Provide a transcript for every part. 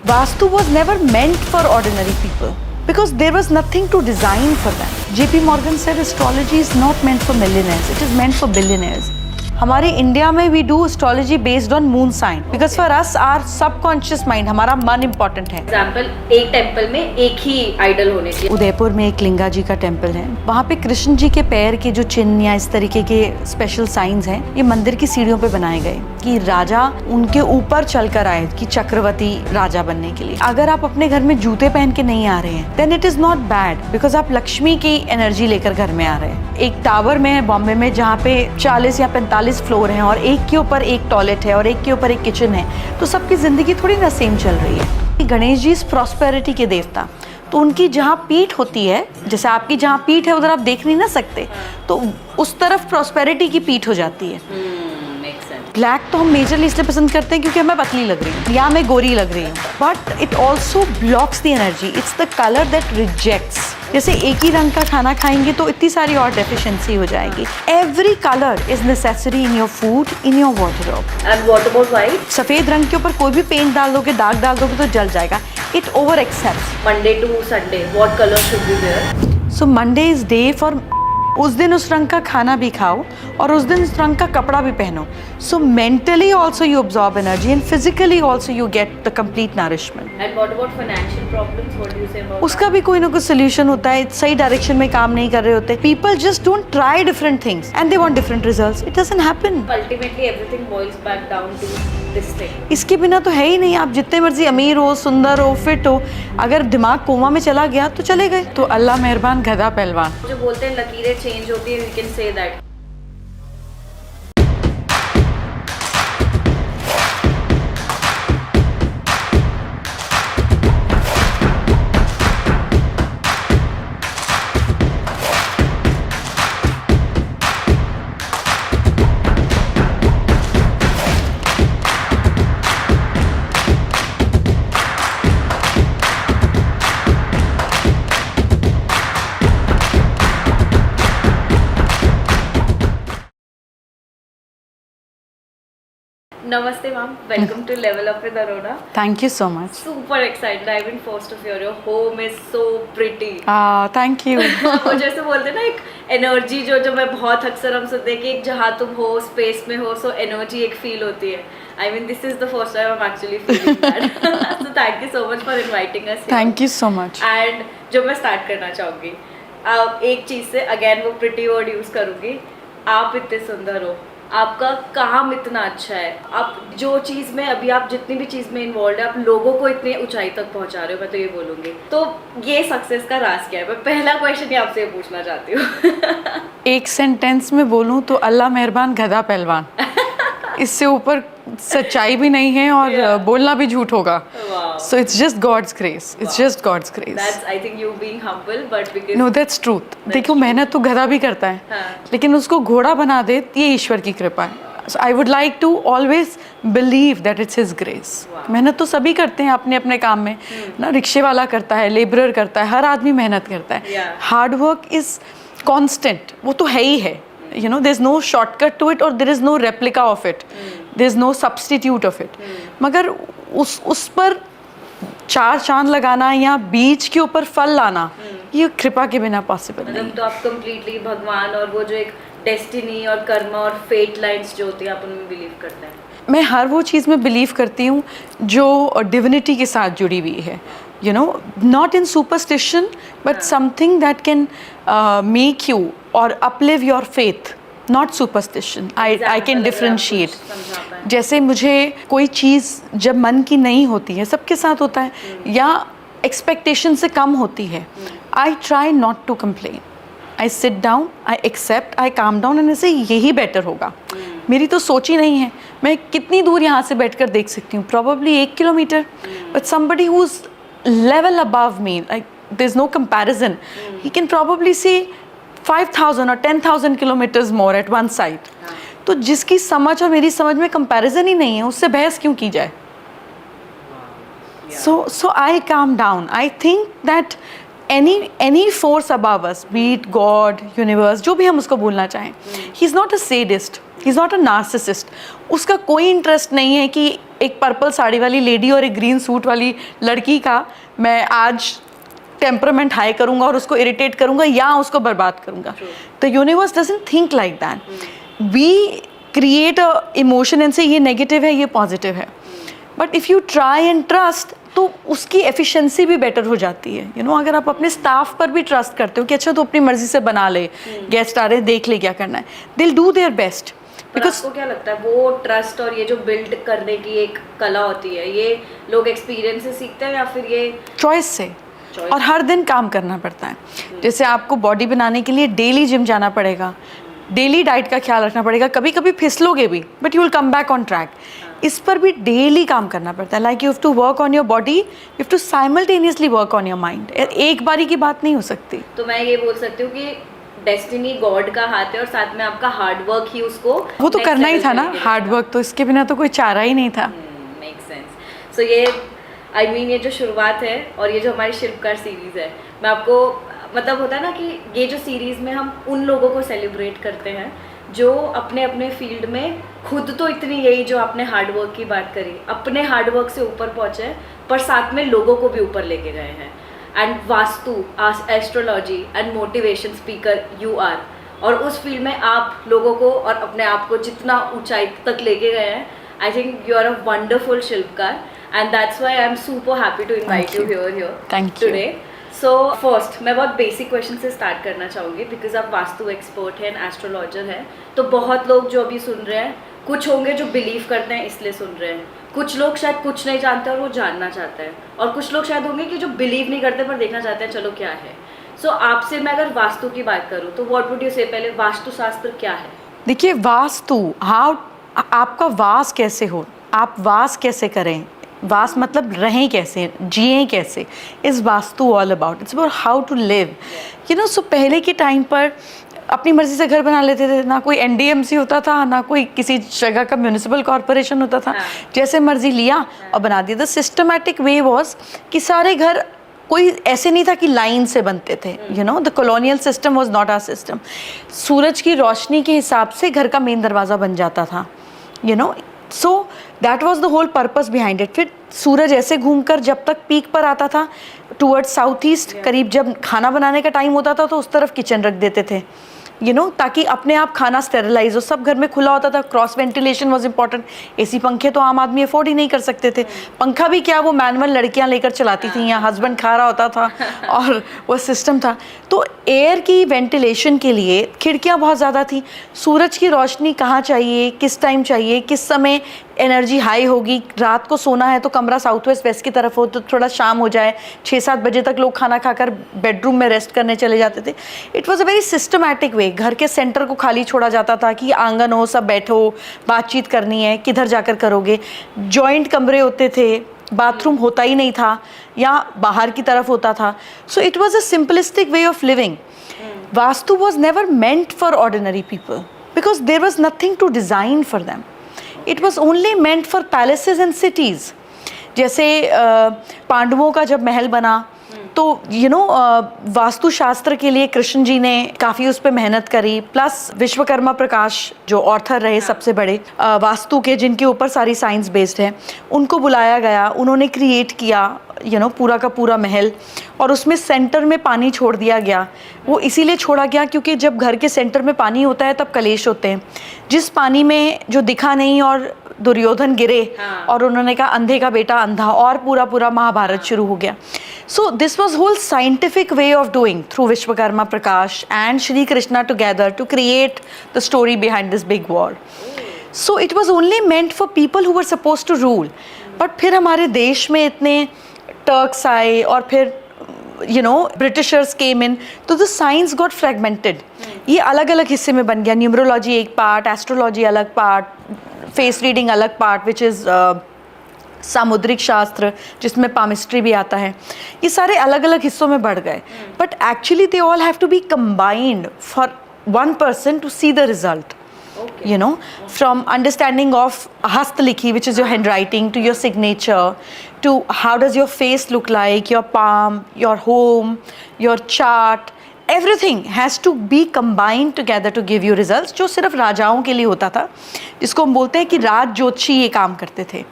Vastu was never meant for ordinary people because there was nothing to design for them. JP Morgan said astrology is not meant for millionaires, it is meant for billionaires. हमारे India में we do astrology based on moon sign because for us are subconscious mind, हमारा मन important है. Example, एक temple में एक ही idol होने चाहिए. उदयपुर में एक लिंगा जी का टेम्पल है, वहाँ पे कृष्ण जी के पैर के जो चिन्ह या इस तरीके के स्पेशल साइंस हैं, ये मंदिर की सीढ़ियों पे बनाए गए कि राजा उनके ऊपर चलकर आए कि चक्रवर्ती राजा बनने के लिए. अगर आप अपने घर में जूते पहन के नहीं आ रहे हैं then it is not bad because आप लक्ष्मी की एनर्जी लेकर घर में आ रहे हैं. एक टावर में है बॉम्बे में जहाँ पे 40 या 45 फ्लोर हैं और एक के ऊपर एक टॉयलेट है और एक के ऊपर एक किचन है, तो सबकी जिंदगी थोड़ी ना सेम चल रही है. गणेश जी प्रॉस्पेरिटी के देवता, तो उनकी जहाँ पीठ होती है, जैसे आपकी जहाँ पीठ है उधर आप देख नहीं ना सकते, तो उस तरफ प्रॉस्पेरिटी की पीठ हो जाती है. ब्लैक तो हम मेजरली इसलिए पसंद करते हैं क्योंकि हमें पतली लग रही हूँ या मैं गोरी लग रही हूँ, but it also blocks the energy. It's the colour that rejects. जैसे एक ही रंग का खाना खाएंगे तो इतनी सारी और डेफिशिएंसी हो जाएगी. Every colour is necessary in your food, in your wardrobe. And what about white? सफेद रंग के ऊपर कोई भी पेंट डाल दोगे, दाग डाल दोगे तो जल जाएगा. It over accepts. Monday to Sunday what colour should be there? So Monday is day for, उस दिन उस रंग का खाना भी खाओ और उस दिन उस रंग का कपड़ा भी पहनो. So mentally also you absorb energy and physically also you get the complete nourishment. And what about financial problems, what do you say about? उसका भी कोई ना कोई सोल्यूशन होता है. सही डायरेक्शन में काम नहीं कर रहे होते. People just don't try different things and they want different results. It doesn't happen. Ultimately everything boils back down to this thing. इसके बिना तो है ही नहीं. आप जितने मर्जी अमीर हो, सुंदर हो, फिट हो, अगर दिमाग कोमा में चला गया तो चले गए. तो अल्लाह मेहरबान, गधा पहलवान. जो बोलते हैं लकीरें चेंज होती है, we can say that. Namaste ma'am, welcome to Level Up with Arona. Thank you so much. Super excited. I've been forced to hear your home is so pretty. Thank you. वो जैसे बोलते हैं ना एक energy जो मैं बहुत अक्सर हम सुनते हैं कि एक जहाँ तुम हो स्पेस में हो, सो एनर्जी एक फील होती है. I mean this is the first time I'm actually feeling that. So thank you so much for inviting us here. Thank you so much. And जो मैं स्टार्ट करना चाहूँगी, एक चीज़ से अगेन वो प्रिटी वर्ड यूज़ करूँगी. आप इतने सुंदर हो, आपका काम इतना अच्छा है, आप जो चीज़ में अभी आप जितनी भी चीज़ में इन्वॉल्व है, आप लोगों को इतने ऊंचाई तक पहुंचा रहे हो, मैं तो ये बोलूँगी. तो ये सक्सेस का राज क्या है? मैं पहला क्वेश्चन ही आपसे पूछना चाहती हूँ. एक सेंटेंस में बोलूँ तो अल्लाह मेहरबान, गधा पहलवान. इससे ऊपर सच्चाई भी नहीं है और बोलना भी झूठ होगा. So it's just God's grace. It's just God's grace. That's I think you being humble, but because No, that's truth. देखो मेहनत तो गधा भी करता है, लेकिन उसको घोड़ा बना दे ये ईश्वर की कृपा है. So I would like to always believe that it's His grace. मेहनत तो सभी करते हैं अपने अपने काम में ना. रिक्शे वाला करता है, लेबरर करता है, हर आदमी मेहनत करता है. हार्ड वर्क इज कॉन्स्टेंट, वो तो है ही है. You know, there's no shortcut to it or there is no replica of it. There's no substitute of it. मगर उस पर चार चांद लगाना या बीज के ऊपर फल लाना, ये कृपा के बिना पॉसिबल नहीं. तो आप कंप्लीटली भगवान और वो जो एक डेस्टिनी और कर्मा और फेट लाइंस जो होती है आप उनमें बिलीव करते हैं? मैं हर वो चीज़ में बिलीव करती हूँ जो डिविनिटी के साथ जुड़ी हुई है. You know, not in superstition, but something that can make you or uplift your faith. Not superstition. I can differentiate. जैसे मुझे कोई चीज़ जब मन की नहीं होती है, सबके साथ होता है, या एक्सपेक्टेशन से कम होती है, I try not to complain. I sit down, I accept, I calm down and ऐसे यही बेटर होगा. मेरी तो सोच ही नहीं है. मैं कितनी दूर यहाँ से बैठकर देख सकती हूँ, probably 1 kilometre. But somebody who's level above me, like there's no comparison. He can probably see 5,000 or 10,000 kilometers more at one side. तो जिसकी समझ और मेरी समझ में कंपैरिजन ही नहीं है, उससे बहस क्यों की जाए? So I calm down. I think that any force above us, be it God, universe, जो भी हम उसको बोलना चाहें, he's not a sadist, he's not a narcissist. उसका कोई इंटरेस्ट नहीं है कि एक पर्पल साड़ी वाली लेडी और एक ग्रीन सूट वाली लड़की का मैं आज टेम्परामेंट हाई करूँगा और उसको इरिटेट करूँगा या उसको बर्बाद करूँगा. The universe doesn't think like that. We create a emotion and say ये नेगेटिव है, ये पॉजिटिव है. But if you try and trust तो उसकी एफिशिएंसी भी बेटर हो जाती है. अगर आप अपने स्टाफ पर भी ट्रस्ट करते हो कि अच्छा तो अपनी मर्जी से बना ले, गेस्ट आ रहे हैं देख ले क्या करना है, they will do their best. Because आपको क्या लगता है वो ट्रस्ट और ये जो बिल्ड करने की एक कला होती है, ये लोग एक्सपीरियंस से सीखते हैं या फिर ये चॉइस से? और हर दिन काम करना पड़ता है. जैसे आपको बॉडी बनाने के लिए डेली जिम जाना पड़ेगा, डेली डाइट का ख्याल रखना पड़ेगा, कभी कभी फिसलोगे भी but you will come back on track. इस पर भी डेली काम करना पड़ता है. Like you have to work on your body, you have to simultaneously work on your mind. एक बारी की बात नहीं हो सकती. तो मैं ये बोल सकती हूँ कि डेस्टिनी गॉड का हाथ है और साथ में आपका हार्ड वर्क ही उसको वो तो करना ही था ना. हार्ड वर्क तो इसके बिना तो कोई चारा ही नहीं था. Make sense. सो ये आई मीन ये जो शुरुआत है और ये जो हमारी शिल्पकार सीरीज़ है, मैं आपको मतलब होता है ना कि ये जो सीरीज़ में हम उन लोगों को सेलिब्रेट करते हैं जो अपने अपने फील्ड में खुद तो इतनी, यही जो आपने हार्डवर्क की बात करी, अपने हार्डवर्क से ऊपर पहुँचे पर साथ में लोगों को भी ऊपर लेके गए हैं. And vastu, astrology and motivation speaker you are, और उस फील्ड में आप लोगों को और अपने आप को जितना ऊंचाई तक लेके गए हैं, I think you are a wonderful शिल्पकार and that's why I am super happy to invite you here today. So first मैं बहुत बेसिक क्वेश्चन से स्टार्ट करना चाहूँगी बिकॉज आप वास्तु एक्सपर्ट हैं, एस्ट्रोलॉजर हैं. तो बहुत लोग जो अभी सुन रहे हैं, कुछ होंगे जो बिलीव करते हैं इसलिए सुन रहे हैं, कुछ लोग शायद कुछ नहीं जानते और वो जानना चाहते हैं, और कुछ लोग शायद होंगे कि जो बिलीव नहीं करते पर देखना चाहते हैं चलो क्या है. सो आपसे मैं अगर वास्तु की बात करूँ तो व्हाट वुड यू से, पहले वास्तुशास्त्र क्या है? देखिए वास्तु, हाउ आपका वास कैसे हो, आप वास कैसे करें, वास मतलब रहें कैसे, जिएं कैसे, is vastu all about. It's about how to live. So पहले के टाइम पर अपनी मर्जी से घर बना लेते थे. ना कोई एनडीएमसी होता था, ना कोई किसी जगह का म्यूनिसिपल कॉरपोरेशन होता था. जैसे मर्जी लिया और बना दिया. द सिस्टमैटिक वे वॉज कि सारे घर कोई ऐसे नहीं था कि लाइन से बनते थे. The colonial system was not our system. सूरज की रोशनी के हिसाब से घर का मेन दरवाज़ा बन जाता था. So that was the whole purpose behind it. फिर सूरज ऐसे घूमकर जब तक पीक पर आता था टूवर्ड्स साउथ ईस्ट, करीब जब खाना बनाने का टाइम होता था तो उस तरफ किचन रख देते थे, ताकि अपने आप खाना स्टेरिलाइज हो. सब घर में खुला होता था. Cross ventilation was important. AC पंखे तो आम आदमी अफोर्ड ही नहीं कर सकते थे. पंखा भी क्या, वो मैनुअल लड़कियां लेकर चलाती थी या हस्बैंड खा रहा होता था और वो सिस्टम था. तो एयर की वेंटिलेशन के लिए खिड़कियां बहुत ज़्यादा थी. सूरज की रोशनी कहाँ चाहिए, किस टाइम चाहिए, किस समय एनर्जी हाई होगी. रात को सोना है तो कमरा साउथ वेस्ट वेस्ट की तरफ हो तो थोड़ा शाम हो जाए, 6-7 बजे तक लोग खाना खाकर बेडरूम में रेस्ट करने चले जाते थे. It was a very systematic way. घर के सेंटर को खाली छोड़ा जाता था कि आंगन हो, सब बैठो, बातचीत करनी है, किधर जाकर करोगे. जॉइंट कमरे होते थे, बाथरूम होता ही नहीं था या बाहर की तरफ होता था. So it was a simplistic way of living. Vastu was never meant for ordinary people because there was nothing to design for them. It was only meant for palaces and cities. जैसे पांडवों का जब महल बना तो वास्तुशास्त्र के लिए कृष्ण जी ने काफ़ी उस पर मेहनत करी. प्लस विश्वकर्मा प्रकाश जो ऑर्थर रहे सबसे बड़े वास्तु के, जिनके ऊपर सारी साइंस बेस्ड है, उनको बुलाया गया. उन्होंने क्रिएट किया पूरा का पूरा महल, और उसमें सेंटर में पानी छोड़ दिया गया. वो इसीलिए छोड़ा गया क्योंकि जब घर के सेंटर में पानी होता है तब कलेश होते हैं. जिस पानी में जो दिखा नहीं और दुर्योधन गिरे और उन्होंने कहा अंधे का बेटा अंधा, और पूरा महाभारत शुरू हो गया. So this was whole scientific way of doing through Vishwakarma Prakash and Shri Krishna together to create the story behind this big war. So it was only meant for people who were suppose to rule. But फिर हमारे देश में इतने Turks आए और फिर Britishers केम इन, तो the science got fragmented. ये अलग अलग हिस्से में बन गया. न्यूमरोलॉजी एक पार्ट, एस्ट्रोलॉजी अलग पार्ट, फेस रीडिंग अलग पार्ट विच इज़ सामुद्रिक शास्त्र जिसमें पामिस्ट्री भी आता है. ये सारे अलग अलग हिस्सों में बढ़ गए. But actually they all have to be combined for one person to see the result. From understanding of Hastlikhi, which is your handwriting, to your signature, to how does your face look like, your palm, your home, your chart, everything has to be combined together to give you results, जो सिर्फ राजाओं के लिए होता था, जिसको हम बोलते हैं कि राज ज्योतिषी ये काम करते थे।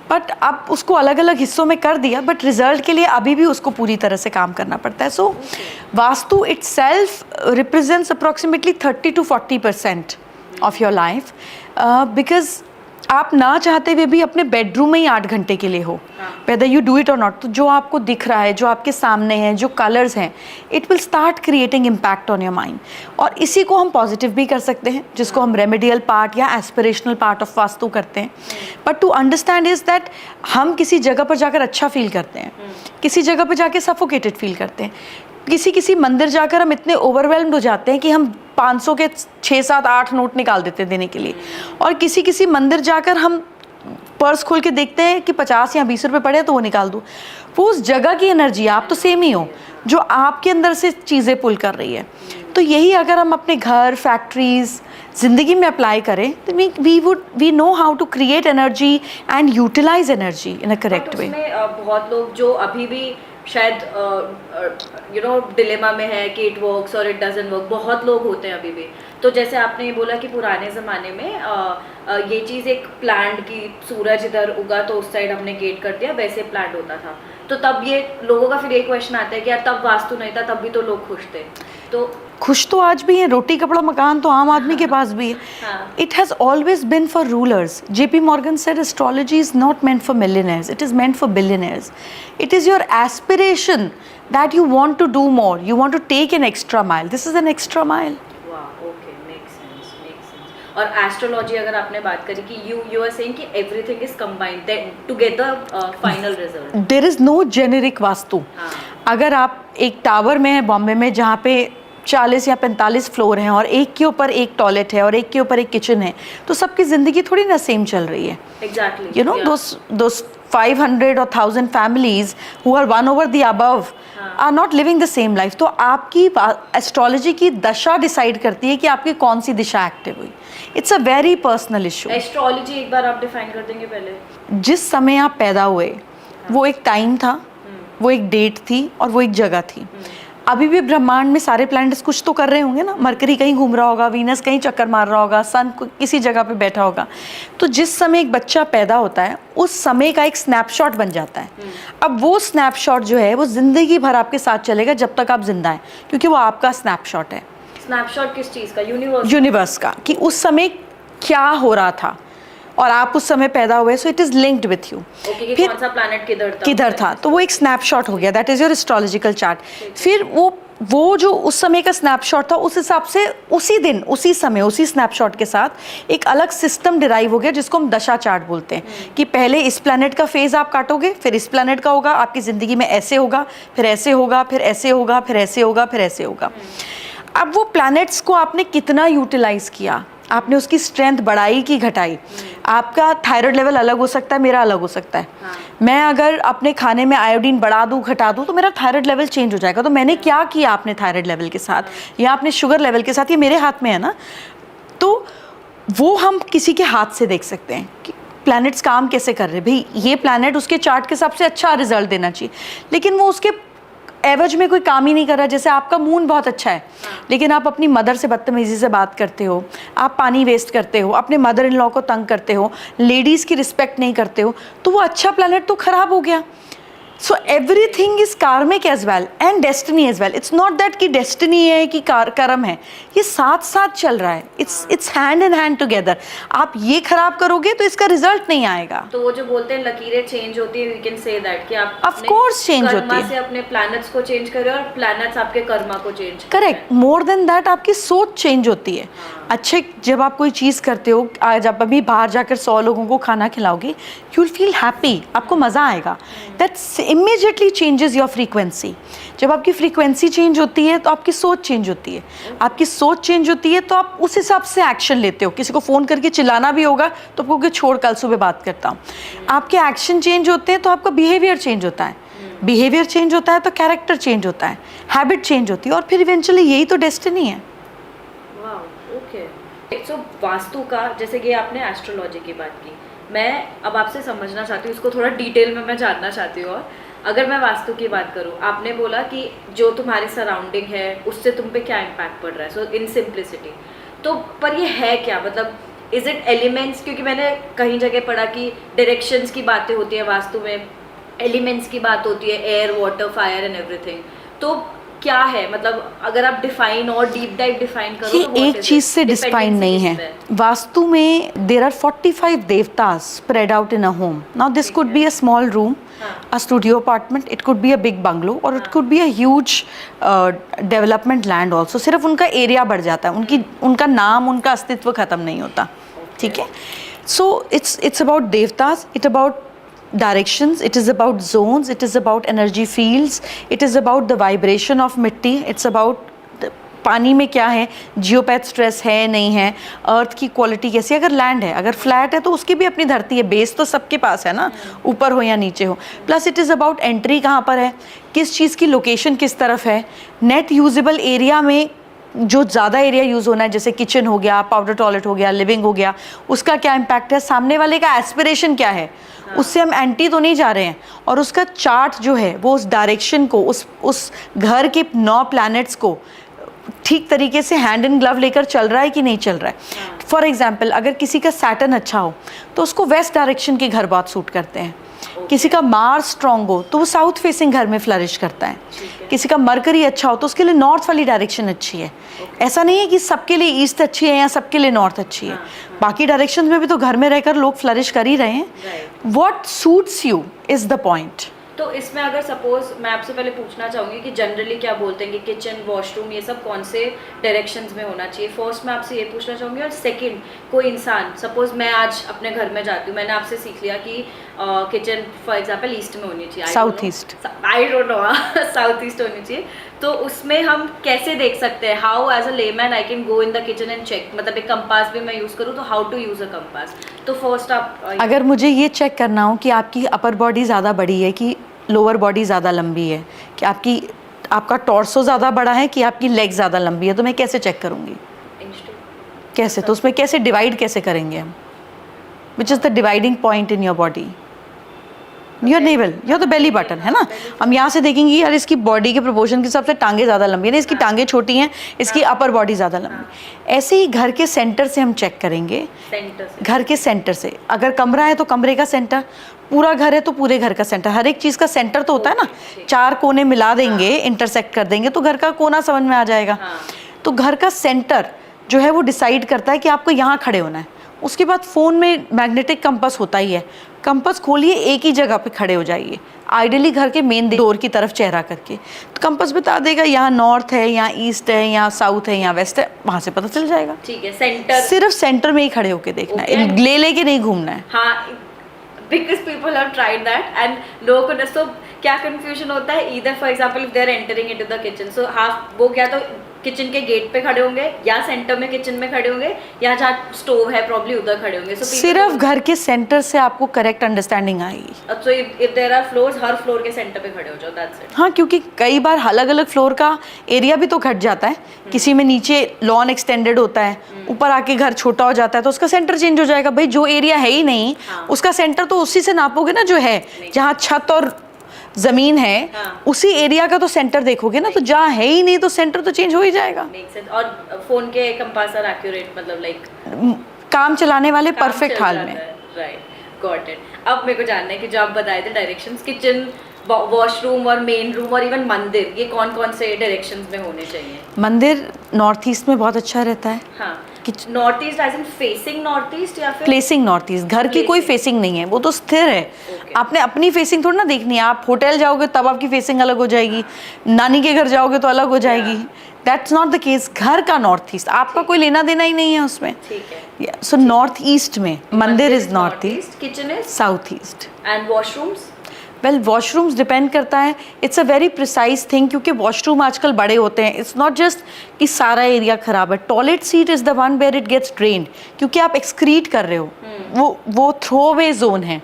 बट अब उसको अलग अलग हिस्सों में कर दिया, बट रिजल्ट के लिए अभी भी उसको पूरी तरह से काम करना पड़ता है। So vastu itself represents approximately 30 to 40% of your life, because आप ना चाहते हुए भी अपने बेडरूम में ही 8 घंटे के लिए हो, वेदर यू डू इट और नॉट। तो जो आपको दिख रहा है, जो आपके सामने है, जो कलर्स हैं, it will start creating impact on your mind. और इसी को हम पॉजिटिव भी कर सकते हैं, जिसको हम रेमेडियल पार्ट या एस्पिरेशनल पार्ट ऑफ वास्तु करते हैं। But to understand is that हम किसी जगह पर जाकर अच्छा फील करते हैं, किसी जगह पर जाकर सफोकेटेड फील करते हैं, किसी मंदिर जाकर हम इतने ओवरवेल्म्ड हो जाते हैं कि हम 500 के 6, 7, 8 नोट निकाल देते हैं देने के लिए। और किसी मंदिर जाकर हम पर्स खोल के देखते हैं कि 50 या 20 रुपए पड़े तो वो निकाल दूँ। वो उस जगह की एनर्जी, आप तो सेम ही हो, जो आपके अंदर से चीज़ें पुल कर रही है। तो यही अगर हम अपने घर, फैक्ट्रीज, ज़िंदगी में अप्लाई करें तो we know how to create energy and utilise energy in a correct way. बहुत लोग जो अभी भी शायद डिलेमा में है कि इट वर्क्स और इट डजंट वर्क, बहुत लोग होते हैं अभी भी। तो जैसे आपने ये बोला कि पुराने ज़माने में ये चीज़ एक प्लांट की, सूरज इधर उगा तो उस साइड हमने गेट कर दिया, वैसे प्लांट होता था। तो तब ये लोगों का फिर ये क्वेश्चन आता है कि यार तब वास्तु नहीं था, तब भी तो लोग खुश थे। तो खुश तो आज भी है, रोटी कपड़ा मकान तो आम आदमी के पास भी है। It has always been for rulers. JP Morgan said astrology is not meant for millionaires, it is meant for billionaires. It is your aspiration that you want to do more, you want to take an extra mile. This is an extra mile. और astrology अगर आपने बात करी कि you are saying कि everything is combined to get the final result. There is no generic vastu. अगर आप एक टावर में है बॉम्बे में, जहाँ पे 40 या 45 फ्लोर हैं और एक के ऊपर एक टॉयलेट है और एक के ऊपर एक किचन है, तो सबकी ज़िंदगी थोड़ी ना सेम चल रही है। Exactly, you know those 500 or 1000 families who are one over the above are not living the same life. तो आपकी एस्ट्रोलॉजी की दशा डिसाइड करती है कि आपकी कौन सी दिशा एक्टिव हुई। It's a very personal issue. Astrology एक बार आप डिफाइन कर देंगे पहले? जिस समय आप पैदा हुए वो एक टाइम था, वो एक डेट थी और वो एक जगह थी। अभी भी ब्रह्मांड में सारे प्लैनेट्स कुछ तो कर रहे होंगे ना। मरकरी कहीं घूम रहा होगा, वीनस कहीं चक्कर मार रहा होगा, सन किसी जगह पे बैठा होगा। तो जिस समय एक बच्चा पैदा होता है, उस समय का एक स्नैपशॉट बन जाता है। अब वो स्नैपशॉट जो है वो ज़िंदगी भर आपके साथ चलेगा जब तक आप जिंदा हैं, क्योंकि वो आपका स्नैपशॉट है। स्नैपशॉट किस चीज़ का? यूनिवर्स का, कि उस समय क्या हो रहा था और आप उस समय पैदा हुए। So it is linked with you. फिर कौन सा प्लैनेट किधर था, तो वो एक स्नैपशॉट हो गया। That is your astrological chart. फिर वो जो उस समय का स्नैपशॉट था, उस हिसाब से उसी दिन, उसी समय, उसी स्नैपशॉट के साथ एक अलग सिस्टम डिराइव हो गया, जिसको हम दशा चार्ट बोलते हैं। कि पहले इस प्लैनेट का फेज आप काटोगे, फिर इस प्लैनेट का होगा, आपकी ज़िंदगी में ऐसे होगा, फिर ऐसे होगा, फिर ऐसे होगा, फिर ऐसे होगा, फिर ऐसे होगा। अब वो प्लैनेट्स को आपने कितना यूटिलाइज किया, आपने उसकी स्ट्रेंथ बढ़ाई कि घटाई। आपका थायराइड लेवल अलग हो सकता है, मेरा अलग हो सकता है। मैं अगर अपने खाने में आयोडीन बढ़ा दूं, घटा दूं, तो मेरा थायराइड लेवल चेंज हो जाएगा। तो मैंने क्या किया अपने थायराइड लेवल के साथ या अपने शुगर लेवल के साथ, ये मेरे हाथ में है ना। तो वो हम किसी के हाथ से देख सकते हैं कि प्लैनेट्स काम कैसे कर रहे हैं। भाई ये प्लैनेट उसके चार्ट के हिसाब से अच्छा रिजल्ट देना चाहिए, लेकिन वो उसके एवज में कोई काम ही नहीं कर रहा। जैसे आपका मूड बहुत अच्छा है, लेकिन आप अपनी मदर से बदतमीजी से बात करते हो, आप पानी वेस्ट करते हो, अपने मदर इन लॉ को तंग करते हो, लेडीज़ की रिस्पेक्ट नहीं करते हो, तो वो अच्छा प्लैनेट तो खराब हो गया। So everything is karmic as well and destiny as well. It's not that कि डेस्टिनी है कि कर्म है, ये साथ साथ चल रहा है। It's hand in hand together. आप ये खराब करोगे तो इसका रिजल्ट नहीं आएगा। तो वो जो बोलते हैं लकीरें चेंज होती है, वी कैन से दैट कि आप ऑफ कोर्स चेंज होती है, से अपने प्लैनेट्स को चेंज करें और प्लैनेट्स आपके कर्मा को change. Correct. More than that आपकी सोच चेंज होती है। अच्छे जब आप कोई चीज़ करते हो, आज आप अभी बाहर जाकर 100 लोगों को खाना खिलाओगे, यू विल फील हैप्पी, आपको मज़ा आएगा। That immediately changes your frequency. जब आपकी फ्रीक्वेंसी चेंज होती है तो आपकी सोच चेंज होती है। आपकी सोच चेंज होती है तो आप उस हिसाब से एक्शन लेते हो। किसी को फ़ोन करके चिल्लाना भी होगा तो आपको कि छोड़, कल सुबह बात करता हूँ। आपके एक्शन चेंज होते हैं तो आपका बिहेवियर चेंज होता है। बिहेवियर चेंज होता है तो कैरेक्टर चेंज होता है, हैबिट चेंज होती है, और फिर इवेंचुअली यही तो डेस्टिनी है। सो वास्तु का, जैसे कि आपने एस्ट्रोलॉजी की बात की, मैं अब आपसे समझना चाहती हूँ, इसको थोड़ा डिटेल में मैं जानना चाहती हूँ। और अगर मैं वास्तु की बात करूँ, आपने बोला कि जो तुम्हारी सराउंडिंग है उससे तुम पे क्या इम्पैक्ट पड़ रहा है, सो इन सिंप्लिसिटी, तो पर ये है क्या, मतलब इज इट एलिमेंट्स? क्योंकि मैंने कहीं जगह पढ़ा कि डायरेक्शंस की बातें होती है वास्तु में, एलिमेंट्स की बात होती है, air, water, fire and everything, तो क्या है, मतलब अगर आप डिफाइन और डीप डाइव डिफाइन करो ये तो what एक is चीज it? से डिफाइन Dependency नहीं किस है। पे? वास्तु में देर आर 45 देवतास spread out in a home. Now this could be a small room, a studio apartment, it could be a big bungalow, और it could be a huge development land also. सिर्फ उनका area बढ़ जाता है, उनका नाम, उनका अस्तित्व खत्म नहीं होता, ठीक है। So it's about देवतास, it about directions, it is about zones, it is about energy fields, it is about the vibration of मिट्टी, it's about पानी में क्या है, जियोपैथ स्ट्रेस है नहीं है, अर्थ की क्वालिटी कैसी है, अगर लैंड है, अगर फ्लैट है तो उसकी भी अपनी धरती है, बेस तो सबके पास है ना, ऊपर हो या नीचे हो। Plus it is about entry कहाँ पर है, किस चीज़ की लोकेशन किस तरफ है, नेट यूजेबल एरिया में जो ज़्यादा एरिया यूज़ होना है, जैसे किचन हो गया, पाउडर टॉयलेट हो गया, लिविंग हो गया, उसका क्या इम्पैक्ट है, सामने वाले का एस्पिरेशन क्या है, उससे हम एंटी तो नहीं जा रहे हैं, और उसका चार्ट जो है वो उस डायरेक्शन को, उस घर के 9 प्लैनेट्स को ठीक तरीके से हैंड इन ग्लव लेकर चल रहा है कि नहीं चल रहा है। फॉर एग्जाम्पल, अगर किसी का सैटर्न अच्छा हो तो उसको वेस्ट डायरेक्शन के घर बहुत सूट करते हैं, किसी का मार्स स्ट्रॉन्ग हो तो वो साउथ फेसिंग घर में फ्लरिश करता है, किसी का मरकरी अच्छा हो तो उसके लिए नॉर्थ वाली डायरेक्शन अच्छी है। ऐसा नहीं है कि सबके लिए ईस्ट अच्छी है या सबके लिए नॉर्थ अच्छी है, बाकी डायरेक्शन में भी तो घर में रहकर लोग फ्लरिश कर ही रहे हैं। What suits you is the point. तो इसमें अगर सपोज मैं आपसे पहले पूछना चाहूँगी कि जनरली क्या बोलते हैं कि किचन, वॉशरूम, ये सब कौन से डायरेक्शंस में होना चाहिए, फर्स्ट मैं आपसे ये पूछना चाहूँगी। और सेकंड, कोई इंसान, सपोज मैं आज अपने घर में जाती हूँ, मैंने आपसे सीख लिया कि किचन फॉर एग्जांपल ईस्ट में होनी चाहिए, south east, I don't know, south east होनी चाहिए, तो उसमें हम कैसे देख सकते हैं, how as a layman I can go in the kitchen and check, मतलब एक कंपास भी मैं यूज़ करूँ तो how to use a compass. तो फर्स्ट आप अगर मुझे ये चेक करना हो कि आपकी अपर बॉडी ज़्यादा बड़ी है कि लोअर बॉडी ज़्यादा लंबी है, कि आपका टॉर्सो ज़्यादा बड़ा है कि आपकी लेग ज़्यादा लंबी है, तो मैं कैसे चेक करूँगी, कैसे, तो उसमें कैसे डिवाइड कैसे करेंगे हम, which is the dividing point in your body, your naval, your the belly button, है ना। हम यहाँ से देखेंगे यार इसकी बॉडी के प्रोपोर्शन के हिसाब से टांगे ज़्यादा लंबी है ना, इसकी टांगे छोटी हैं, इसकी अपर बॉडी ज़्यादा लंबी। ऐसे ही घर के सेंटर से हम चेक करेंगे, घर के सेंटर से, अगर कमरा है तो कमरे का सेंटर, पूरा घर है तो पूरे घर का सेंटर, हर एक चीज़ का सेंटर तो होता है ना, 4 कोने मिला देंगे, इंटरसेक्ट कर देंगे तो घर का कोना समझ में आ जाएगा। तो घर का सेंटर जो है वो डिसाइड करता है कि आपको यहाँ खड़े होना है। उसके बाद फ़ोन में मैग्नेटिक कंपास होता ही है, कंपास खोलिए, एक ही जगह पे खड़े हो जाइए, आइडियली घर के मेन डोर की तरफ चेहरा करके, तो कंपास बता देगा यहाँ नॉर्थ है, यहाँ ईस्ट है, यहाँ साउथ है, यहाँ वेस्ट है, वहाँ से पता चल जाएगा। ठीक है, सेंटर, सिर्फ सेंटर में ही खड़े होके देखना है, ले के नहीं घूमना है। हाँ, because people have tried that and लोगों को तो क्या कंफ्यूजन होता है, either for example if they are entering into the kitchen, so half वो क्या तो किचन के गेट पे खड़े होंगे, या सेंटर में किचन में खड़े होंगे, या जहाँ स्टोव है प्रॉब्ली उधर खड़े होंगे। सिर्फ घर के सेंटर से आपको करेक्ट अंडरस्टैंडिंग आएगी। So if there are floors, हर फ्लोर के सेंटर पे खड़े हो जाओ, दैट्स इट। हाँ, क्योंकि कई बार अलग अलग फ्लोर का एरिया भी तो घट जाता है, किसी में नीचे लॉन एक्सटेंडेड होता है, ऊपर आके घर छोटा हो जाता है, तो उसका सेंटर चेंज हो जाएगा। भाई जो एरिया है ही नहीं, उसका सेंटर तो उसी से नापोगे ना, जो है जहाँ छत और जमीन है, उसी एरिया का तो सेंटर देखोगे ना, तो जहाँ है ही नहीं तो सेंटर तो चेंज हो ही जाएगा। और फोन के कंपास आर एक्यूरेट, मतलब लाइक काम चलाने वाले परफेक्ट हाल में। Right, got it. अब मेरे को जानना है कि जो आप बताए थे डायरेक्शंस, किचन, वॉशरूम और मेन रूम और इवन मंदिर, ये कौन कौन से डायरेक्शंस में होने चाहिए? मंदिर नॉर्थ ईस्ट में बहुत अच्छा रहता है। हाँ, north east as in facing north east या फिर प्लेसिंग नॉर्थ ईस्ट? घर की कोई फेसिंग नहीं है, वो तो स्थिर है। आपने अपनी फेसिंग थोड़ी ना देखनी है, आप होटल जाओगे तब आपकी फेसिंग अलग हो जाएगी, नानी के घर जाओगे तो अलग हो जाएगी, दैट्स नॉट द केस। घर का नॉर्थ ईस्ट आपका कोई लेना देना ही नहीं है उसमें। सो नॉर्थ ईस्ट में मंदिर is north east, kitchen is south east, and washrooms, well washrooms depend करता है, it's a very precise thing, क्योंकि वॉशरूम आजकल बड़े होते हैं, इट्स नॉट जस्ट कि सारा एरिया खराब है। Toilet seat is the one where it gets drained, क्योंकि आप एक्सक्रीट कर रहे हो, वो थ्रो अवे जोन है।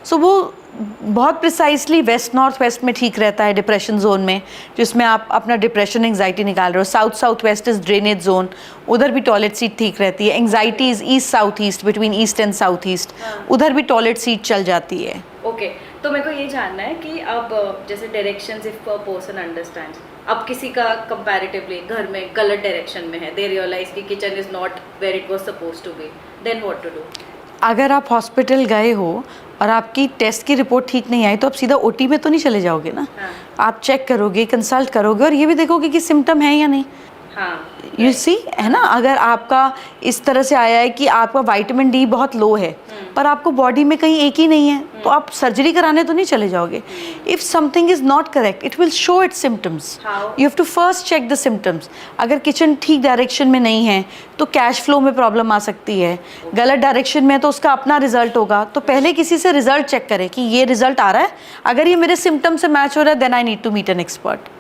सो वो बहुत प्रिसाइसली वेस्ट नॉर्थ वेस्ट में ठीक रहता है, डिप्रेशन जोन में, जिसमें आप अपना डिप्रेशन एंग्जाइटी निकाल रहे हो। South south west is drainage zone, उधर भी टॉयलेट सीट ठीक रहती है। Anxiety is east south east, between east and south east, उधर भी टॉयलेट सीट चल जाती है। ओके तो मेरे को ये जानना है कि अब जैसे directions if a person understands, अब किसी का कंपैरेटिवली घर में गलत डायरेक्शन में है, दे रियलाइज कि kitchen is not where it was supposed to be, then what to do? अगर आप हॉस्पिटल गए हो और आपकी टेस्ट की रिपोर्ट ठीक नहीं आई तो आप सीधा ओटी में तो नहीं चले जाओगे ना। हाँ. आप चेक करोगे, कंसल्ट करोगे और ये भी देखोगे कि सिम्टम है या नहीं। हाँ, यू सी, है ना, अगर आपका इस तरह से आया है कि आपका विटामिन डी बहुत लो है पर आपको बॉडी में कहीं एक ही नहीं है तो आप सर्जरी कराने तो नहीं चले जाओगे। If something is not correct it will show its symptoms. How? You have to first check the symptoms. अगर किचन ठीक डायरेक्शन में नहीं है तो कैश फ्लो में प्रॉब्लम आ सकती है, गलत डायरेक्शन में तो उसका अपना रिजल्ट होगा। तो पहले किसी से रिजल्ट चेक करें कि ये रिजल्ट आ रहा है, अगर ये मेरे सिम्टम से मैच हो रहा है then I need to meet an expert.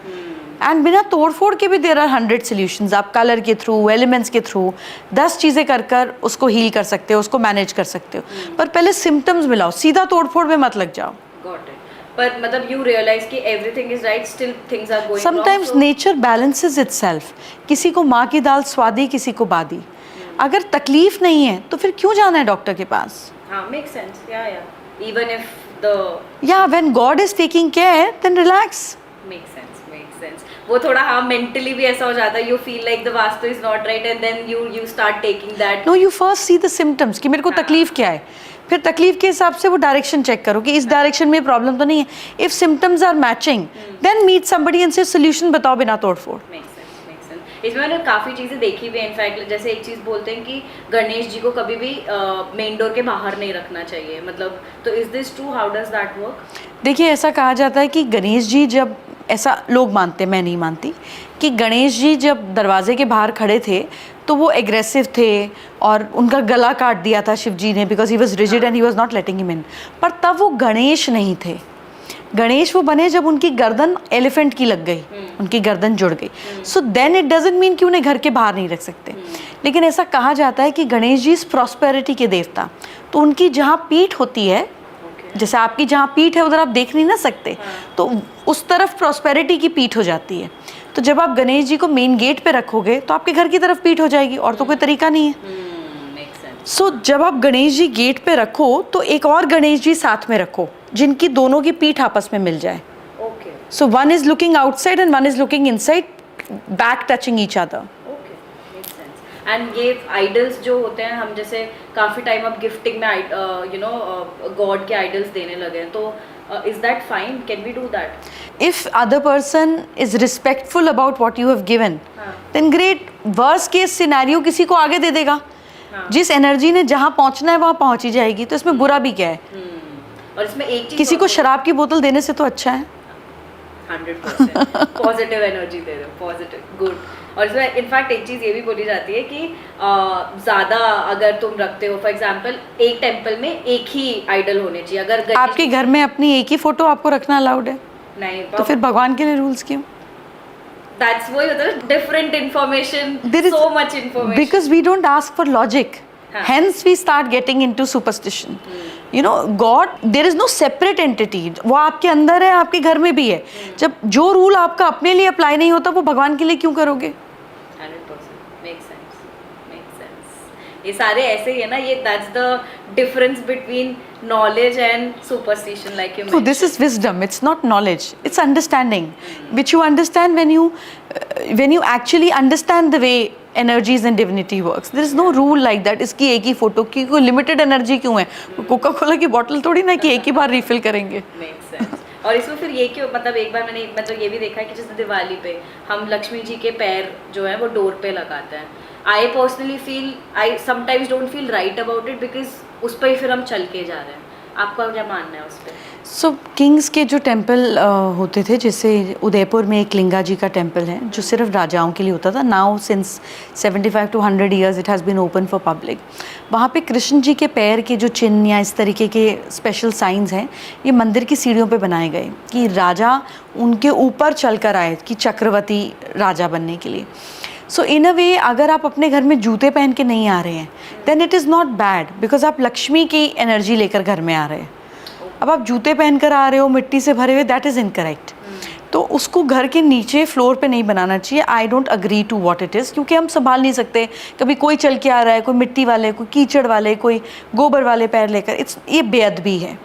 And बिना तोड़ फोड़ के भी देर आर 100 सॉल्यूशंस। आप कलर के थ्रू, एलिमेंट्स के थ्रू 10 चीज़ें कर कर उसको हील कर सकते हो, उसको मैनेज कर सकते हो। पर पहले सिम्टम्स मिलाओ, सीधा तोड़ फोड़ में मत लग जाओ। Got it. पर मतलब यू रियलाइज कि everything is right, still things are going wrong. Sometimes nature balances itself. किसी को माँ की दाल स्वादी, किसी को बादी। अगर तकलीफ नहीं है तो फिर क्यों जाना है डॉक्टर के पास? हाँ, मेक सेंस। या even if the when God is taking care then relax. Make sense. वो थोड़ा हाँ मेंटली भी ऐसा हो जाता है, you feel like the vastu is not right and then you start taking that. No, you first see the symptoms कि मेरे को तकलीफ क्या है, फिर तकलीफ के हिसाब से वो डायरेक्शन चेक करो कि इस डायरेक्शन में प्रॉब्लम तो नहीं है। If symptoms are matching then meet somebody and से सोल्यूशन बताओ बिना तोड़ फोड़। इसमें मैंने काफ़ी चीज़ें देखी भी है। इनफैक्ट जैसे एक चीज़ बोलते हैं कि गणेश जी को कभी भी मेन डोर के बाहर नहीं रखना चाहिए, मतलब तो is this true? How does that work? देखिए, ऐसा कहा जाता है कि गणेश जी जब, ऐसा लोग मानते हैं, मैं नहीं मानती, कि गणेश जी जब दरवाजे के बाहर खड़े थे तो वो एग्रेसिव थे और उनका गला काट दिया था शिव जी ने because he was rigid and he was not letting him in. पर तब वो गणेश नहीं थे। गणेश वो बने जब उनकी गर्दन एलिफेंट की लग गई, उनकी गर्दन जुड़ गई। So then it doesn't mean कि उन्हें घर के बाहर नहीं रख सकते। लेकिन ऐसा कहा जाता है कि गणेश जी इस प्रॉस्पेरिटी के देवता, तो उनकी जहाँ पीठ होती है, जैसे आपकी जहाँ पीठ है उधर आप देख नहीं ना सकते, तो उस तरफ प्रॉस्पेरिटी की पीठ हो जाती है। तो जब आप गणेश जी को मेन गेट पे रखोगे तो आपके घर की तरफ पीठ हो जाएगी, और तो कोई तरीका नहीं है। सो जब आप गणेश जी गेट पे रखो तो एक और गणेश जी साथ में रखो जिनकी दोनों की पीठ आपस में मिल जाए। So one is looking outside and one is looking inside, back touching each other. And ये आइडल्स जो होते हैं, हम जैसे काफ़ी टाइम अब गिफ्टिंग में यू नो गॉड के आइडल्स देने लगे हैं, तो is that fine? Can we do that? If other person is respectful about what you have given then great. Worst case scenario किसी को आगे दे देगा। जिस एनर्जी ने जहाँ पहुँचना है वहाँ पहुँच ही जाएगी, तो इसमें बुरा भी क्या है? और इसमें एक चीज, किसी को शराब की बोतल देने से तो अच्छा है 100% पॉजिटिव एनर्जी दे दो, पॉजिटिव, गुड। और इसमें इनफैक्ट एक चीज़ ये भी बोली जाती है कि ज़्यादा अगर तुम रखते हो, फॉर एग्जांपल एक टेम्पल में एक ही आइडल होने चाहिए। अगर आपके घर में अपनी एक ही फोटो आपको रखना अलाउड है, नहीं तो फिर भगवान के लिए रूल्स क्यों? दैट्स वही होता है, different information, so much information, because we don't ask for logic, hence we start getting into superstition. You know, God, there is no separate entity. वो आपके अंदर है, आपके घर में भी है। जब जो रूल आपका अपने लिए अप्लाई नहीं होता वो भगवान के लिए क्यों करोगे? 100% मेक सेंस, मेक सेंस। ये सारे ऐसे ही है ना, ये that's the difference between knowledge and superstition, like you mentioned. So this is wisdom, it's not knowledge, it's understanding, which you understand when you actually understand the way energies and divinity works. There is no rule like that. इसकी एक ही photo की कोई limited energy क्यों है? Coca Cola की बोतल थोड़ी ना कि एक ही बार रिफिल करेंगे। Makes sense. और इसमें फिर ये क्यों, मतलब एक बार मैंने मतलब ये भी देखा है कि जैसे दिवाली पे हम लक्ष्मी जी के पैर जो है वो डोर पे लगाते हैं। I personally feel, I sometimes don't feel right about it because उस पर ही फिर हम चल के जा रहे हैं। आपका क्या मानना है उस पर? सो किंग्स के जो टेम्पल होते थे, जैसे उदयपुर में एक लिंगा जी का टेम्पल है जो सिर्फ राजाओं के लिए होता था। Now since 75 to 100 years it has been open for public. वहाँ पे कृष्ण जी के पैर के जो चिन्ह या इस तरीके के स्पेशल साइंस हैं, ये मंदिर की सीढ़ियों पे बनाए गए कि राजा उनके ऊपर चल कर आए, कि चक्रवर्ती राजा बनने के लिए। सो इन अ वे, अगर आप अपने घर में जूते पहन के नहीं आ रहे हैं then it is not bad, because आप लक्ष्मी की एनर्जी लेकर घर में आ रहे हैं। अब आप जूते पहन कर आ रहे हो मिट्टी से भरे हुए, दैट इज़ इनकरेक्ट। तो उसको घर के नीचे फ्लोर पे नहीं बनाना चाहिए। I don't agree to what it is, क्योंकि हम संभाल नहीं सकते। कभी कोई चल के आ रहा है, कोई मिट्टी वाले, कोई कीचड़ वाले, कोई गोबर वाले पैर लेकर, ये बेअदबी है।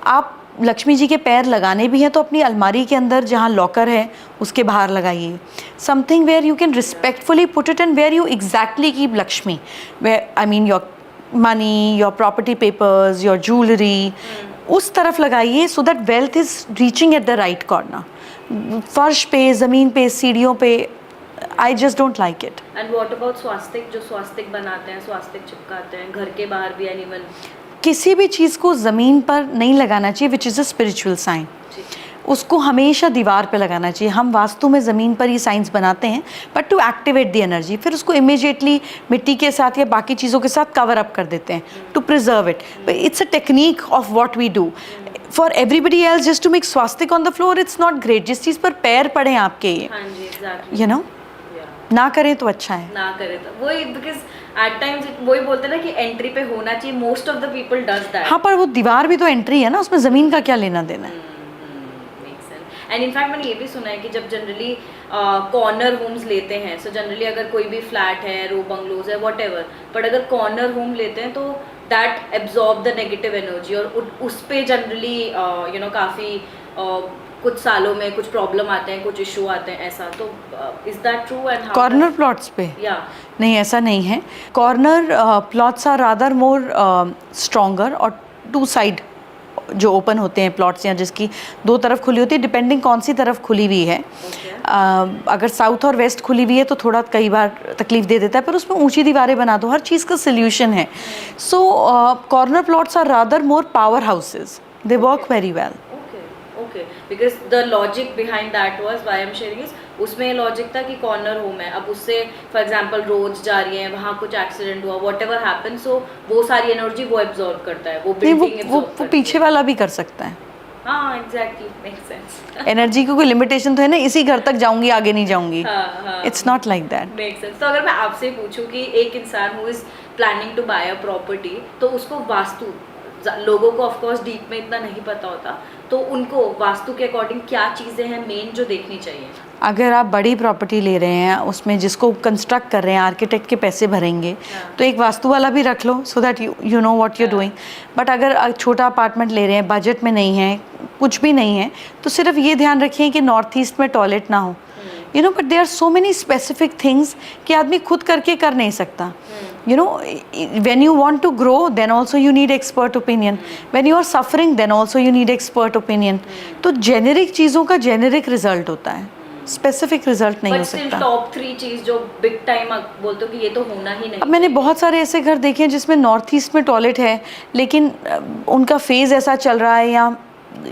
आप लक्ष्मी जी के पैर लगाने भी हैं तो अपनी अलमारी के अंदर जहाँ लॉकर है उसके बाहर लगाइए. Something where you can respectfully put it and where you exactly keep Lakshmi, where I mean your money, your property papers, your jewellery, उस तरफ लगाइए so that wealth is reaching at the right corner. फर्श पे, ज़मीन पे, सीढ़ियों पे, I just don't like it. And what about swastik, जो स्वास्तिक बनाते हैं, स्वास्तिक चिपकाते हैं घर के बाहर भी, एनिमल? किसी भी चीज़ को ज़मीन पर नहीं लगाना चाहिए which is a spiritual sign. उसको हमेशा दीवार पे लगाना चाहिए. हम वास्तु में ज़मीन पर ही साइंस बनाते हैं but to activate the energy, फिर उसको इमीडिएटली मिट्टी के साथ या बाकी चीज़ों के साथ कवर अप कर देते हैं to preserve it. It's a technique of what we do. For everybody else just to make swastik on the floor, it's not great. जिस चीज़ पर पैर पड़े आपके, ये हाँ जी, एग्जैक्टली. यू नो, ना करें तो अच्छा है. ना करे तो वही, बिकॉज एट टाइम्स वही बोलते हैं ना कि एंट्री पे होना चाहिए. Most of the people does that. हाँ, पर वो दीवार भी तो एंट्री है ना, उसमें ज़मीन का क्या लेना देना है. एंड इनफैक्ट मैंने ये भी सुना है कि जब जनरली कॉर्नर होम्स लेते हैं, सो जनरली अगर कोई भी फ्लैट है, रो बंगलोज है, वॉट एवर, बट अगर कॉर्नर होम लेते हैं तो that absorb the negative energy, और उस पे जनरली यू नो काफ़ी कुछ सालों में कुछ प्रॉब्लम आते हैं, कुछ इशू आते हैं, ऐसा. तो is that true? And corner plots पे या नहीं, ऐसा नहीं है. Corner plots are rather more stronger, और टू साइड जो ओपन होते हैं प्लॉट्स, या जिसकी दो तरफ खुली होती है, डिपेंडिंग कौन सी तरफ खुली हुई है. अगर साउथ और वेस्ट खुली हुई है तो थोड़ा कई बार तकलीफ दे देता है, पर उसमें ऊंची दीवारें बना दो, हर चीज़ का सोल्यूशन है. So corner plots are rather more power houses, they work very well. Okay, because the logic behind that was why I am sharing is, उसमें लॉजिक था कि कॉर्नर होम है, अब उससे फॉर एग्जांपल रोड्स जा रही हैं, वहाँ कुछ एक्सीडेंट हुआ, वॉट एवर हैपन, सो वो सारी एनर्जी वो एब्जॉर्ब करता है, वो बिल्डिंग वो पीछे वाला भी कर सकता है. हाँ, एग्जैक्टली, मेक्स सेंस. एनर्जी की कोई लिमिटेशन तो है ना, इसी घर तक जाऊंगी, आगे नहीं जाऊंगी. हाँ, it's not like that. Makes sense. तो अगर मैं आपसे पूछूं कि एक इंसान who is planning to buy a property, तो उसको वास्तु, लोगों को ऑफ कोर्स डीप में इतना नहीं पता होता, तो उनको वास्तु के अकॉर्डिंग क्या चीज़ें हैं मेन जो देखनी चाहिए? अगर आप बड़ी प्रॉपर्टी ले रहे हैं, उसमें जिसको कंस्ट्रक्ट कर रहे हैं, आर्किटेक्ट के पैसे भरेंगे, तो एक वास्तु वाला भी रख लो so that you know what you doing. But अगर छोटा अपार्टमेंट ले रहे हैं, बजट में नहीं है, कुछ भी नहीं है, तो सिर्फ ये ध्यान रखिए कि नॉर्थ ईस्ट में टॉयलेट ना हो. You know, but there are so many specific things कि आदमी खुद करके कर नहीं सकता. You know, when you want to grow, then also you need expert opinion. When you are suffering, then also you need expert opinion. तो generic चीज़ों का जेनेरिक रिजल्ट होता है, स्पेसिफिक रिजल्ट नहीं हो सकता. टॉप 3 चीज़ जो बिग टाइम बोलते हो कि ये तो होना ही नहीं. अब मैंने बहुत सारे ऐसे घर देखे हैं जिसमें नॉर्थ ईस्ट में टॉयलेट है, लेकिन उनका फेज ऐसा चल रहा है, या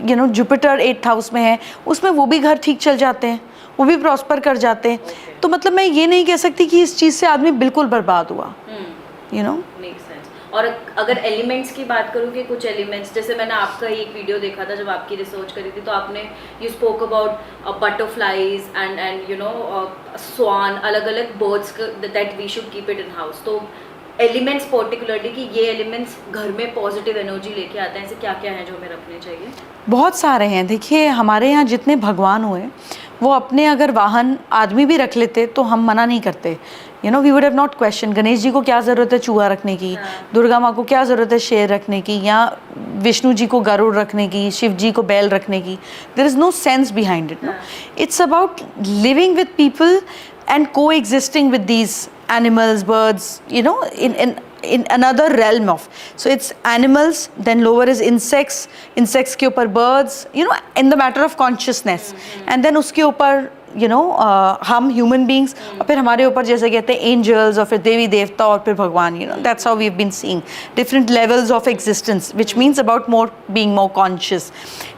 you know Jupiter 8th house में है, उसमें वो भी घर ठीक चल जाते हैं, वो भी प्रॉस्पर कर जाते हैं. तो मतलब मैं ये नहीं कह सकती कि इस चीज़ से आदमी बिल्कुल बर्बाद हुआ. You know, make sense. और अगर एलिमेंट्स की बात करूँ कि कुछ एलिमेंट्स, जैसे मैंने आपका एक वीडियो देखा था जब आपकी रिसर्च करी थी, तो आपने you spoke about butterflies and you know swan, अलग अलग birds that we should keep it in house. तो एलिमेंट्स पर्टिकुलरली कि ये एलिमेंट्स घर में पॉजिटिव एनर्जी लेके आते हैं, ऐसे क्या क्या हैं जो हमें रखने चाहिए? बहुत सारे हैं. देखिए, हमारे यहाँ जितने भगवान हुए, वो अपने अगर वाहन आदमी भी रख लेते तो हम मना नहीं करते. You know, we would have not question. Ganesh ji को क्या ज़रूरत है चूहा रखने की, दुर्गा माँ को क्या ज़रूरत है शेर रखने की, या विष्णु जी को गरुड़ रखने की, शिव जी को बैल रखने की. There is no sense behind it. No, it's about living with people and coexisting with these animals, birds, you know, in another realm of. So it's animals, then lower is insects के ऊपर birds, you know, in the matter of consciousness. And then उसके ऊपर you know हम human beings, और फिर हमारे ऊपर जैसे कहते हैं एंजल्स, और फिर देवी देवता, और फिर भगवान. You know, that's how we have been seeing different levels of existence, which means about more being more conscious.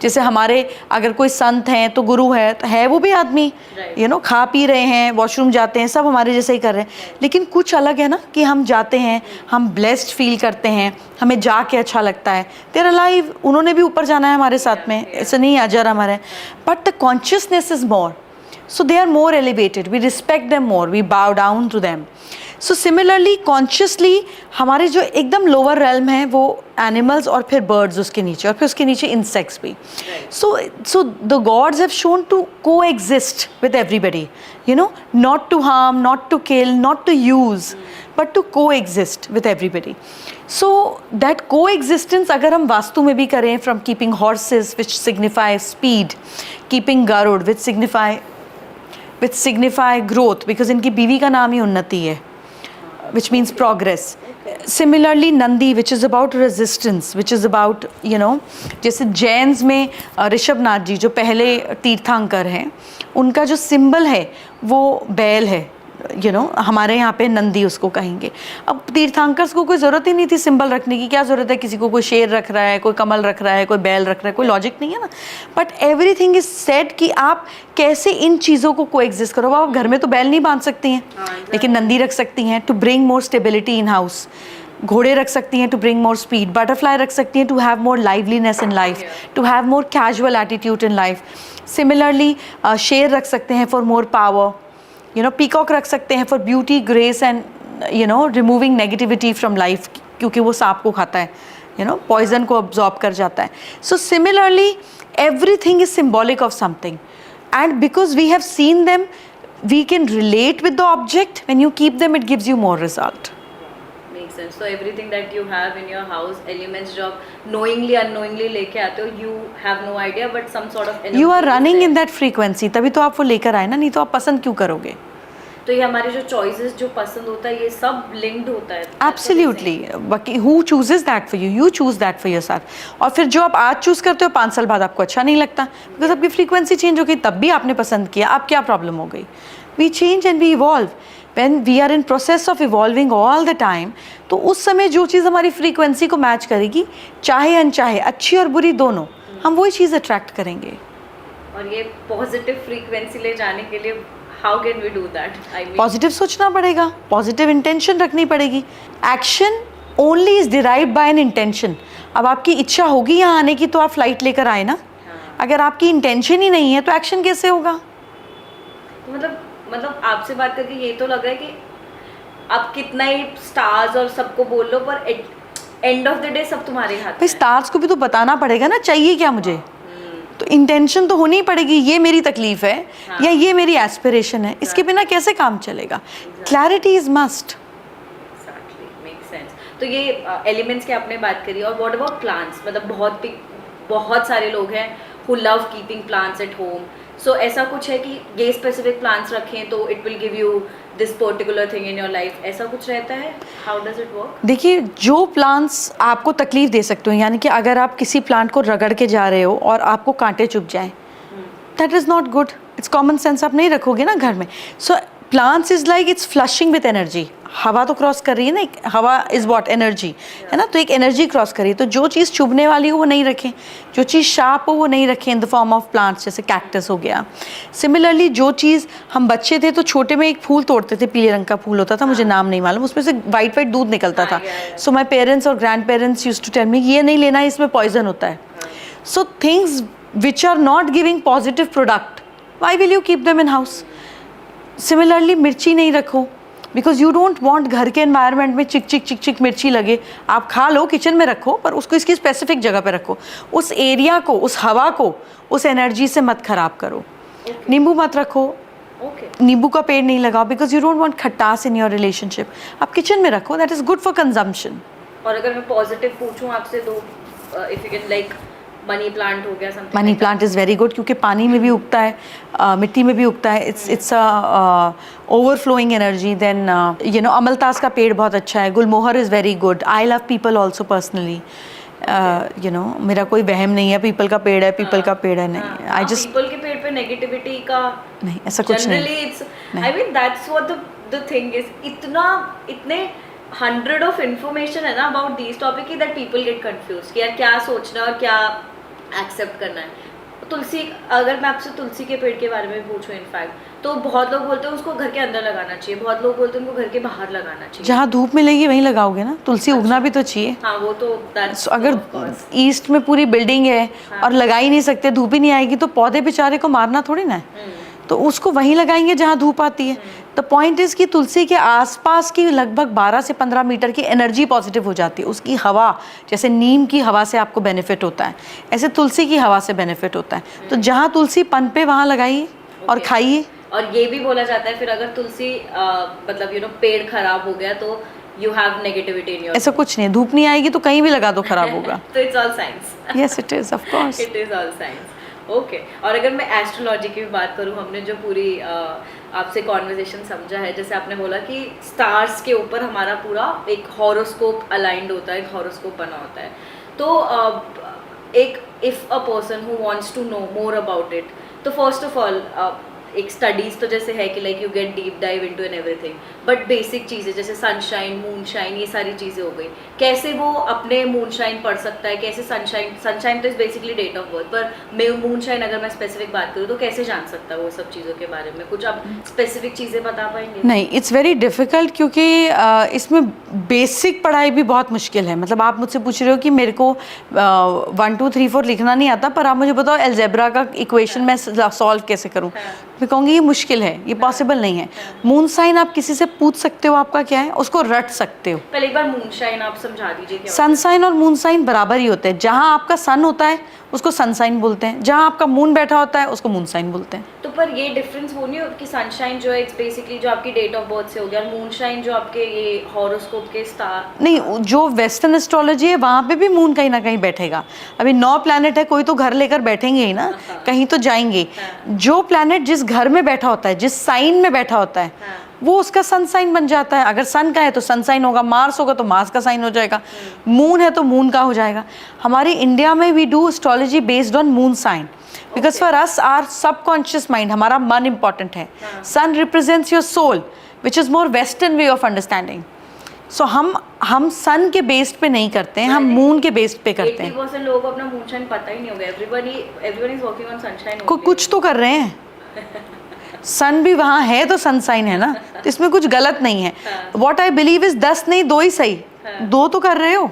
जैसे हमारे अगर कोई संत हैं तो गुरु है, तो है वो भी आदमी. यू नो, खा पी रहे हैं, वॉशरूम जाते हैं, सब हमारे जैसे ही कर रहे हैं. लेकिन कुछ अलग है ना कि हम जाते हैं, हम ब्लेस्ड फील करते हैं, हमें जाके अच्छा लगता है. देयर अलाइव, उन्होंने भी ऊपर जाना है हमारे साथ में, ऐसा नहीं अजर हमारे. But the consciousness is more. So they are more elevated. We respect them more. We bow down to them. So similarly, consciously, हमारे जो एकदम lower realm है वो animals, और फिर birds उसके नीचे, और फिर उसके नीचे insects भी. So the gods have shown to coexist with everybody. You know, not to harm, not to kill, not to use, but to coexist with everybody. So that coexistence अगर हम वास्तु में भी करें, from keeping horses which signify speed, keeping Garuda which signify growth, because इनकी बीवी का नाम ही उन्नति है, which means progress. Similarly, Nandi, which is about resistance, which is about, you know, जैसे जैन्स में ऋषभनाथ जी जो पहले तीर्थंकर हैं, उनका जो सिंबल है वो बैल है, you know, हमारे यहाँ पे नंदी उसको कहेंगे. अब तीर्थंकर्स को कोई ज़रूरत ही नहीं थी सिंबल रखने की, क्या ज़रूरत है किसी को, कोई शेर रख रहा है, कोई कमल रख रहा है, कोई बैल रख रहा है, कोई लॉजिक नहीं है ना. बट एवरीथिंग इज सेड कि आप कैसे इन चीज़ों को कोएग्जिस्ट करो. आप घर में तो बैल नहीं बांध सकती हैं, लेकिन नंदी रख सकती हैं to bring more stability in house. घोड़े रख सकती हैं to bring more speed. Butterfly रख सकती हैं to have more liveliness in life, to have more casual attitude in life. Similarly शेर रख सकते हैं for more power. You know, peacock रख सकते हैं for beauty, grace and you know removing negativity from life, क्योंकि वो सांप को खाता है, यू नो, पॉइजन को अब्जॉर्ब कर जाता है. So similarly everything is symbolic of something, and because we have seen them we can relate with the object. When you keep them, it gives you more result. Makes sense. So everything that you have in your house, elements जो आप knowingly unknowingly लेके आते हो, you have no idea, but some sort of energy You are running is in there. that frequency, तभी तो आप वो लेकर आए ना, नहीं तो आप पसंद क्यों करोगे. तो ये हमारे जो choices जो पसंद होता है, ये सब linked होता है. Absolutely. बाकी who chooses that for you? You choose that for yourself. और फिर जो आप आज चूज करते हो 5 साल बाद आपको अच्छा नहीं लगता, बिकॉज आपकी फ्रीक्वेंसी चेंज हो गई, तब भी आपने पसंद किया, अब क्या प्रॉब्लम हो गई. We change and we evolve. When we are in process of evolving all the time, तो उस समय जो चीज़ हमारी फ्रीक्वेंसी को मैच करेगी, चाहे अनचाहे, अच्छी और बुरी दोनों, हम वही चीज़ अट्रैक्ट करेंगे. और ये पॉजिटिव फ्रीक्वेंसी ले जाने के लिए how can we do that? I mean positive सोचना पड़ेगा, पॉजिटिव इंटेंशन रखनी पड़ेगी. Action only is derived by an intention. अब आपकी इच्छा होगी यहाँ आने की तो आप फ्लाइट लेकर आए ना. अगर आपकी इंटेंशन ही नहीं है तो एक्शन कैसे होगा. मतलब आपसे बात करके ये तो लग रहा है कि आप कितना ही स्टार्स और सबको बोल लो, पर एंड ऑफ द डे सब तुम्हारे हाथ भाई में. स्टार्स को भी तो बताना पड़ेगा ना चाहिए क्या मुझे. तो इंटेंशन तो होनी ही पड़ेगी, ये मेरी तकलीफ है या ये मेरी एस्पिरेशन है, इसके बिना कैसे काम चलेगा. Clarity is must. Exactly, makes sense. तो ये एलिमेंट्स की आपने बात करी, और व्हाट अबाउट प्लांट्स? मतलब बहुत सारे लोग हैं who love keeping plants at home. So ऐसा कुछ है कि ये स्पेसिफिक प्लांट्स रखें तो it will give you this particular thing in your life, ऐसा कुछ रहता है? How does it work? देखिए, जो प्लांट्स आपको तकलीफ दे सकते हो, यानी कि अगर आप किसी प्लांट को रगड़ के जा रहे हो और आपको कांटे चुभ जाएं, that is not good. It's common sense, आप नहीं रखोगे ना घर में. So plants is like it's flushing with energy. हवा तो क्रॉस कर रही है ना, हवा इज़ वॉट एनर्जी, है ना. तो एक एनर्जी क्रॉस कर रही है, तो जो चीज़ चुभने वाली हो वो नहीं रखें, जो चीज़ शार्प हो वो नहीं रखें in the form of plants, जैसे कैक्टस हो गया. सिमिलरली जो चीज़, हम बच्चे थे तो छोटे में एक फूल तोड़ते थे, पीले रंग का फूल होता था, मुझे नाम नहीं मालूम, उसमें से वाइट वाइट दूध निकलता था. सो माई पेरेंट्स और grandparents used to tell me ये नहीं लेना, इसमें पॉइजन होता है. So things which are not giving positive product, why will you keep them in house. Similarly मिर्ची नहीं रखो, बिकॉज यू डोंट वांट घर के एनवायरनमेंट में चिक चिक चिक चिक मिर्ची लगे. आप खा लो, किचन में रखो, पर उसको इसकी स्पेसिफिक जगह पे रखो. उस एरिया को, उस हवा को, उस एनर्जी से मत खराब करो. नींबू मत रखो, नींबू का पेड़ नहीं लगाओ, बिकॉज यू डोंट वांट खटास इन योर रिलेशनशिप. आप किचन में रखो, that is good for consumption. और अगर मैं पॉजिटिव पूछूं आपसे तो if you can like money plant हो गया, something. Money plant is very good, क्योंकि पानी में भी उगता है, मिट्टी में भी उगता है. It's overflowing energy. Then you know अमलतास का पेड़ बहुत अच्छा है. Gulmohar is very good. I love peepal also personally. You know मेरा कोई वहम नहीं है पीपल का पेड़ है, पीपल का पेड़ है, नहीं. आई जस्ट पीपल के पेड़ पे नेगेटिविटी का नहीं, ऐसा कुछ नहीं. Generally it's, I mean that's what the thing is. इतने 100 ऑफ इंफॉर्मेशन है ना अबाउट दिस टॉपिक की दैट पीपल गेट कंफ्यूज कि यार क्या सोचना है और क्या एक्सेप्ट करना है. तुलसी, अगर मैं आपसे तुलसी के पेड़ के बारे में पूछूं इनफैक्ट, तो बहुत लोग बोलते हैं उसको घर के अंदर लगाना चाहिए, बहुत लोग बोलते हैं उनको घर के बाहर लगाना चाहिए. जहाँ धूप मिलेगी वहीं लगाओगे ना. तुलसी उगना भी तो चाहिए. हाँ वो तो that's अगर of course. ईस्ट में पूरी बिल्डिंग है और लगा ही नहीं सकते, धूप ही नहीं आएगी, तो पौधे बेचारे को मारना थोड़ी ना है. तो उसको वहीं लगाएंगे जहाँ धूप आती है. द पॉइंट इज़ कि तुलसी के आसपास की लगभग 12 से 15 मीटर की एनर्जी पॉजिटिव हो जाती है. उसकी हवा, जैसे नीम की हवा से आपको बेनिफिट होता है, ऐसे तुलसी की हवा से बेनिफिट होता है. तो जहाँ तुलसी पनपे वहाँ लगाइए और खाइए. और ये भी बोला जाता है फिर अगर तुलसी मतलब पेड़ खराब हो गया तो you have negativity in your ऐसा कुछ नहीं है, धूप नहीं आएगी तो कहीं भी लगा दो खराब होगा. तो it's all science. Yes, it is, of course. It is all science. Okay और अगर मैं एस्ट्रोलॉजी की भी बात करूँ, हमने जो पूरी आपसे कॉन्वर्जेशन समझा है, जैसे आपने बोला कि स्टार्स के ऊपर हमारा पूरा एक हॉरोस्कोप अलाइंड होता है, एक हॉरोस्कोप बना होता है. तो एक if a person who wants to know more about it, तो फर्स्ट ऑफ ऑल एक स्टडीज़ तो जैसे है कि like you get deep dive into an everything, but basic चीज़ें जैसे सनशाइन, मूनशाइन, ये सारी चीज़ें हो गई. कैसे वो अपने मूनशाइन पढ़ सकता है, कैसे सनशाइन तो is basically date of birth, पर मूनशाइन अगर मैं स्पेसिफिक बात करूँ तो कैसे जान सकता है वो सब चीज़ों के बारे में? कुछ आप स्पेसिफिक चीज़ें बता पाएंगे? नहीं, इट्स वेरी डिफ़िकल्ट, क्योंकि इसमें बेसिक पढ़ाई भी बहुत मुश्किल है. मतलब आप मुझसे पूछ रहे हो कि मेरे को 1 2 3 4 लिखना नहीं आता, पर आप मुझे बताओ अलजेब्रा का इक्वेशन मैं सॉल्व कैसे करूँ. मैं कहूँगी ये मुश्किल है, ये पॉसिबल नहीं है. मून साइन आप किसी से पूछ सकते हो आपका क्या है, उसको रट सकते हो. पहले एक बार मूनशाइन आप समझा दीजिए क्या सन साइन और मून साइन बराबर ही होते हैं. जहाँ आपका सन होता है उसको सन साइन बोलते हैं, जहाँ आपका मून बैठा होता है उसको मून साइन बोलते हैं. तो पर ये डिफरेंस वो नहीं हो कि सनशाइन जो है बेसिकली जो आपकी डेट ऑफ बर्थ से हो गया, और मूनशाइन जो आपके ये हॉरोस्कोप के स्टार. नहीं, जो वेस्टर्न एस्ट्रोलॉजी है वहाँ पे भी मून कहीं ना कहीं बैठेगा. अभी 9 प्लैनेट है, कोई तो घर लेकर बैठेंगे ही ना, कहीं तो जाएंगे. जो प्लैनेट जिस घर में बैठा होता है, जिस साइन में बैठा होता है, वो उसका सन साइन बन जाता है. अगर सन का है तो सन साइन होगा, मार्स होगा तो मार्स का साइन हो जाएगा, मून है तो मून का हो जाएगा. हमारे इंडिया में we do astrology based on moon sign, because for us are subconscious mind, हमारा मन इंपॉर्टेंट है. Sun represents your soul, which is more western way of understanding. So हम सन के बेस्ड पे नहीं करते हैं, हम मून के बेस्ड पे करते हैं. 80% लोगों को अपना मूनशाइन पता ही नहीं होगा. Everyone is working on sunshine. कुछ तो कर रहे हैं. सन भी वहाँ है तो सन साइन है ना, तो इसमें कुछ गलत नहीं है. वॉट आई बिलीव इज 10 नहीं 2 ही सही. 2 तो कर रहे हो.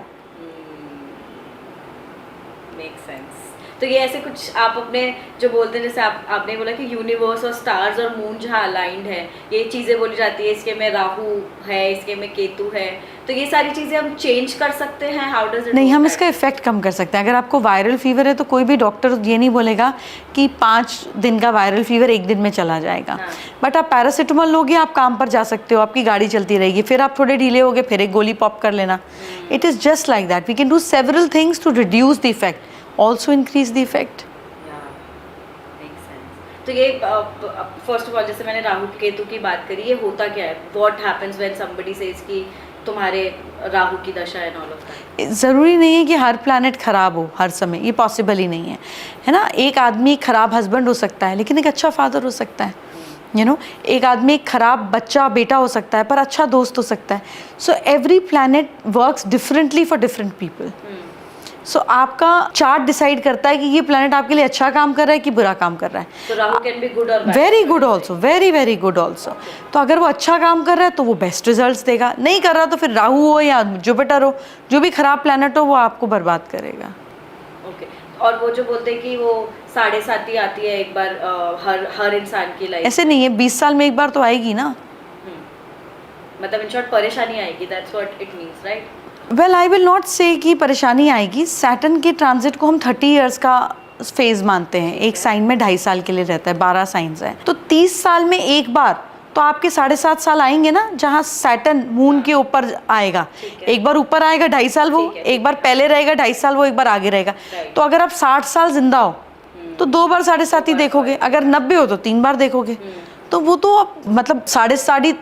तो ये ऐसे कुछ आप अपने जो बोलते हैं, जैसे आपने बोला कि यूनिवर्स और स्टार्स और मून जहाँ अलाइंड है, ये चीज़ें बोली जाती है, इसके में राहु है, इसके में केतु है, तो ये सारी चीज़ें हम चेंज कर सकते हैं. How does it? नहीं, हम इसका इफेक्ट कम कर सकते हैं. अगर आपको वायरल फीवर है तो कोई भी डॉक्टर ये नहीं बोलेगा कि 5 दिन का वायरल फीवर 1 दिन में चला जाएगा. बट आप पैरासीटामोल लोगे, आप काम पर जा सकते हो, आपकी गाड़ी चलती रहेगी. फिर आप थोड़े ढीले होगे, फिर एक गोली पॉप कर लेना. It is just like that. We can do several things to reduce the effect, also increase the effect. तो ये फर्स्ट ऑफ ऑल जैसे मैंने राहु केतु की बात करी, ये होता क्या है? What happens when somebody says कि तुम्हारे राहु की दशा है, ऑल ऑफ दैट. ज़रूरी नहीं है कि हर प्लैनेट ख़राब हो हर समय, ये पॉसिबल ही नहीं है, है ना. एक आदमी ख़राब हस्बैंड हो सकता है लेकिन एक अच्छा फादर हो सकता है. यू नो, एक आदमी एक ख़राब बच्चा बेटा हो सकता है पर अच्छा दोस्त हो सकता है. So every planet works differently for different people. So आपका चार्ट डिसाइड करता है कि ये प्लैनेट आपके लिए अच्छा काम कर रहा है कि बुरा काम कर रहा है. तो राहु कैन बी गुड और bad. Very good also, very very good also. तो अगर वो अच्छा काम कर रहा है तो वो बेस्ट रिजल्ट्स देगा. नहीं कर रहा तो फिर राहु हो या जुपिटर हो, जो भी खराब प्लैनेट हो वो आपको बर्बाद करेगा. ओके. और वो जो बोलते हैं कि वो 7.5 आती है एक बार हर इंसान की लाइफ. ऐसे नहीं है, 20 साल में एक बार तो आएगी ना. मतलब इन शॉर्ट परेशानी आएगी. That's what it means, right? Well, I will not से कि परेशानी आएगी. सैटर्न के ट्रांजिट को हम 30 इयर्स का फेज मानते हैं. एक साइन में 2.5 साल के लिए रहता है, 12 साइंस हैं. तो 30 साल में एक बार तो आपके 7.5 साल आएंगे ना, जहाँ सैटर्न मून के ऊपर आएगा. एक बार ऊपर आएगा 2.5 साल वो, एक बार पहले रहेगा 2.5 साल वो, एक बार आगे रहेगा. तो अगर आप 60 साल जिंदा हो तो 2 बार 7.5 ही देखोगे. अगर 90 हो तो 3 बार देखोगे. तो वो तो मतलब 3.5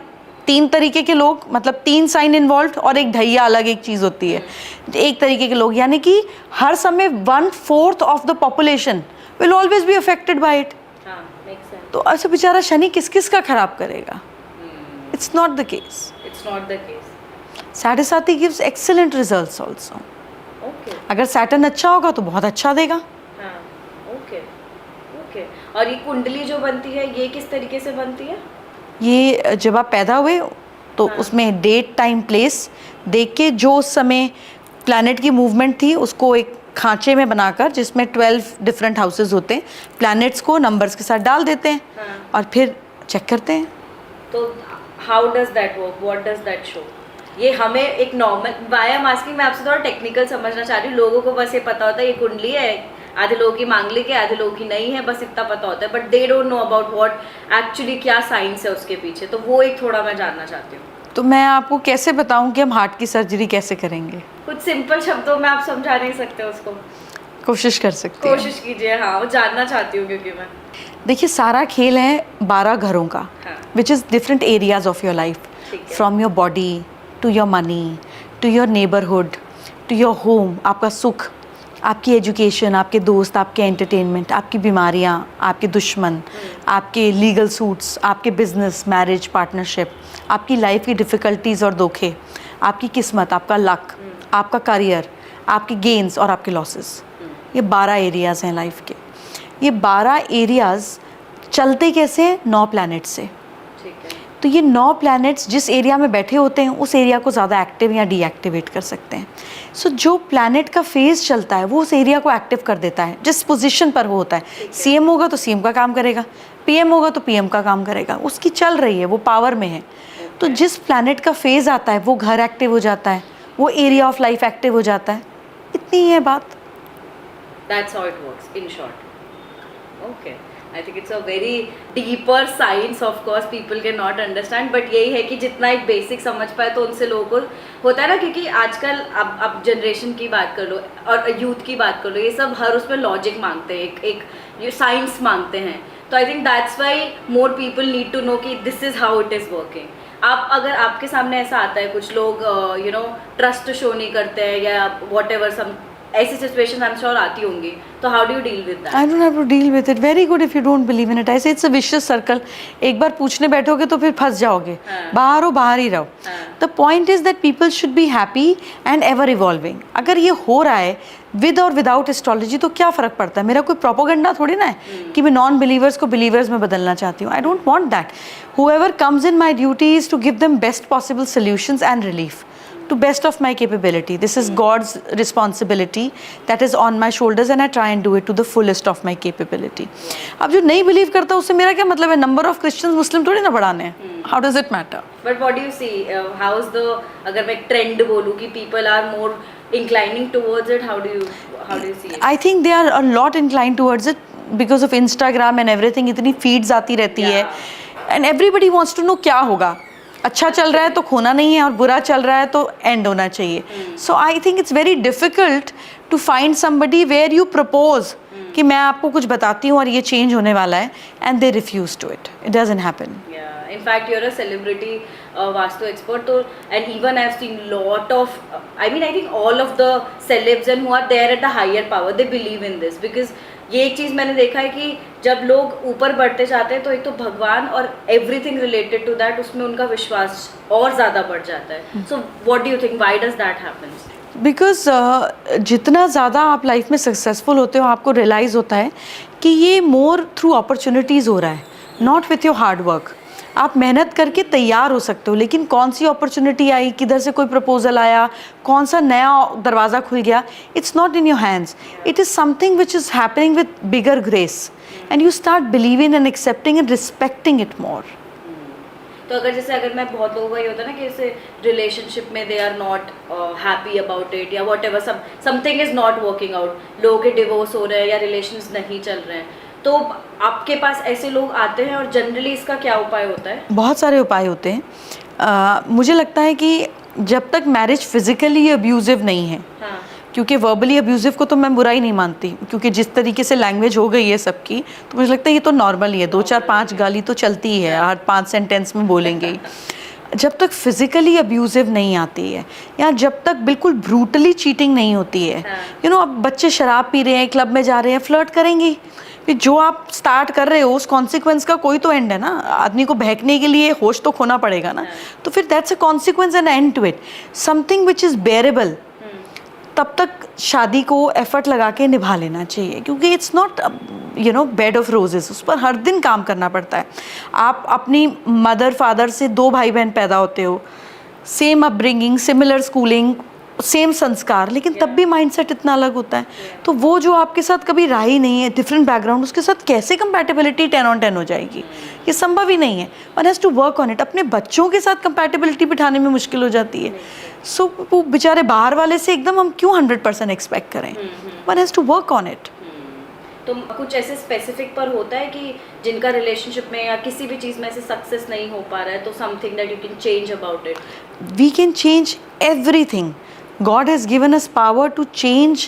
3 तरीके के लोग, मतलब 3 साइन इन्वॉल्व और एक ढैया अलग एक चीज़ होती है. एक तरीके के लोग, यानी कि हर समय 1/4 of the population will always be affected by it. तो अच्छा बेचारा शनि किस किस का खराब करेगा? It's not the case. It's not the case. 7.5 gives excellent results also. Okay. अगर सैटर्न अच्छा होगा तो बहुत अच्छा देगा. हाँ. ओके. ओके. और ये कुंडली जो बनती है, ये किस तरीके से बनती है? ये जब आप पैदा हुए तो उसमें डेट टाइम प्लेस देख के जो उस समय प्लैनेट की मूवमेंट थी उसको एक खांचे में बनाकर, जिसमें 12 डिफरेंट हाउसेस होते हैं, प्लैनेट्स को नंबर्स के साथ डाल देते हैं और फिर चेक करते हैं. तो how does that work? What does that show? ये हमें एक normal, why I am asking, मैं आपसे थोड़ा टेक्निकल समझना चाह रही हूँ. लोगों को बस ये पता होता है ये कुंडली है, आधे लोगों की मांगलिक है, आधे लोगों की नहीं है, बस इतना पता होता है. But they don't know about what actually क्या साइंस है उसके पीछे. तो वो एक थोड़ा मैं जानना चाहती हूँ. तो मैं आपको कैसे बताऊं कि हम हार्ट की सर्जरी कैसे करेंगे? कुछ सिंपल शब्दों में आप समझा नहीं सकते उसको? कोशिश कर सकते हैं। कोशिश कीजिए, हाँ, वो जानना चाहती हूँ क्योंकि मैं। देखिए, सारा खेल है 12 घरों का, हाँ। Which is different areas of your life, ठीक है। From your body to your money to your neighbourhood to your home, आपका सुख, आपकी एजुकेशन, आपके दोस्त, आपके एंटरटेनमेंट, आपकी बीमारियाँ, आपके दुश्मन, आपके लीगल सूट्स, आपके बिजनेस, मैरिज, पार्टनरशिप, आपकी लाइफ की डिफ़िकल्टीज़ और धोखे, आपकी किस्मत, आपका लक, आपका करियर, आपके गेन्स और आपके लॉसेस। ये 12 एरियाज़ हैं लाइफ के। ये 12 एरियाज़ चलते कैसे हैं? 9 प्लैनेट से। ठीक है। तो ये 9 प्लैनेट्स जिस एरिया में बैठे होते हैं उस एरिया को ज़्यादा एक्टिव या डीएक्टिवेट कर सकते हैं। सो जो प्लैनेट का फेज चलता है वो उस एरिया को एक्टिव कर देता है जिस पोजीशन पर वो होता है। सीएम होगा तो सीएम का काम करेगा, पीएम होगा तो पीएम का काम करेगा। उसकी चल रही है, वो पावर में है। तो जिस प्लैनेट का फेज आता है वो घर एक्टिव हो जाता है, वो एरिया ऑफ लाइफ एक्टिव हो जाता है। इतनी ही है बात। That's how it works, in short. Okay. I think it's a very deeper science, of course, people cannot understand, but यही है कि जितना एक बेसिक समझ पाए तो उनसे लोगों को होता है ना, क्योंकि आजकल अब जनरेशन की बात कर लो और यूथ की बात कर लो, ये सब हर उसमें लॉजिक मांगते हैं, एक ये साइंस मांगते हैं। तो I think that's why more people need to know कि this is how it is working. आप अगर आपके सामने ऐसा आता है, कुछ लोग यू नो ट्रस्ट शो नहीं करते हैं या वॉट एवर, सम ऐसी सिचुएशन आई एम श्योर आती होंगी, तो how do you deal with that? I don't have to deal with it. Very good if you don't believe in it. ऐसे it's a vicious circle. एक बार पूछने बैठोगे तो फिर फंस जाओगे। बाहर हो, बाहर ही रहो। The point is that people should be happy and ever evolving. अगर ये हो रहा है विद और विदाउट एस्ट्रोलॉजी तो क्या फ़र्क पड़ता है? मेरा कोई प्रोपोगंडा थोड़ी ना है कि मैं नॉन बिलीवर्स को बिलीवर्स में बदलना चाहती हूँ। I don't want that. Whoever comes in my duty is to give them best possible solutions and relief to best of my capability. This is God's responsibility that is on my shoulders and I try and do it to the fullest of my capability. अब जो नहीं believe करता उससे मेरा क्या मतलब है? Number of Christians मुस्लिम थोड़ी ना बढ़ाने हैं। How does it matter? But what do you see, how is the, अगर मैं एक ट्रेंड बोलूँ कि people are more inclining towards it, how do you see it? I think they are a lot inclined towards it because of Instagram and everything. इतनी feeds आती रहती है and everybody wants to know क्या होगा। अच्छा चल रहा है तो खोना नहीं है और बुरा चल रहा है तो एंड होना चाहिए। So I think it's very difficult to find somebody where you propose कि मैं आपको कुछ बताती हूँ और ये चेंज होने वाला है and they refuse to it. It doesn't happen. In fact, you're a celebrity Vastu expert, and even I've seen lot of, I think all of the celebs and who are there at the higher power, they believe in this because ये एक चीज़ मैंने देखा है कि जब लोग ऊपर बढ़ते जाते हैं तो एक तो भगवान और एवरीथिंग रिलेटेड टू दैट, उसमें उनका विश्वास और ज़्यादा बढ़ जाता है। So what do you think, why does that happen? Because जितना ज़्यादा आप लाइफ में सक्सेसफुल होते हो आपको रियलाइज़ होता है कि ये मोर थ्रू अपॉर्चुनिटीज़ हो रहा है, not with your hard work. आप मेहनत करके तैयार हो सकते हो, लेकिन कौन सी अपॉर्चुनिटी आई, किधर से कोई प्रपोजल आया, कौन सा नया दरवाज़ा खुल गया, it's not in your hands. It is something which is happening with bigger grace and you start believing and accepting and respecting it more. तो अगर मैं बहुत लोगों का ये होता है ना कि जैसे रिलेशनशिप में they are not happy about it या whatever, something is not working out, लोगों के डिवोर्स हो रहे हैं या रिलेशंस नहीं चल रहे हैं, तो आपके पास ऐसे लोग आते हैं और जनरली इसका क्या उपाय होता है? बहुत सारे उपाय होते हैं। मुझे लगता है कि जब तक मैरिज फिजिकली अब्यूजिव नहीं है, क्योंकि वर्बली अब्यूजिव को तो मैं बुरा ही नहीं मानती, क्योंकि जिस तरीके से लैंग्वेज हो गई है सबकी, तो मुझे लगता है ये तो नॉर्मल ही है। 2-4-5 गाली तो चलती ही है, हर 5 सेंटेंस में बोलेंगे। जब तक फिजिकली अब्यूजिव नहीं आती है या जब तक बिल्कुल ब्रूटली चीटिंग नहीं होती है, अब बच्चे शराब पी रहे हैं, क्लब में जा रहे हैं, फ्लर्ट करेंगी, फिर जो आप स्टार्ट कर रहे हो उस कॉन्सिक्वेंस का कोई तो एंड है ना। आदमी को बहकने के लिए होश तो खोना पड़ेगा ना, तो फिर that's a consequence and and to it, something which is bearable. तब तक शादी को एफर्ट लगा के निभा लेना चाहिए, क्योंकि it's not bed of roses, उस पर हर दिन काम करना पड़ता है। आप अपनी मदर फादर से 2 भाई बहन पैदा होते हो, same upbringing, similar schooling, same संस्कार, लेकिन तब भी माइंडसेट इतना अलग होता है। तो वो जो आपके साथ कभी रहा ही नहीं है, डिफरेंट बैकग्राउंड, उसके साथ कैसे कंपैटिबिलिटी 10 on 10 हो जाएगी? ये संभव ही नहीं है। One has to work on it. अपने बच्चों के साथ कंपैटिबिलिटी बिठाने में मुश्किल हो जाती है। सो वो बेचारे बाहर वाले से एकदम हम क्यों 100% एक्सपेक्ट करें? One has to work on it. तो कुछ ऐसे स्पेसिफिक पर होता है कि जिनका रिलेशनशिप में या किसी भी चीज़ में ऐसे सक्सेस नहीं हो पा रहा है, तो something that you can change about it? We can change everything. God has given us power to change,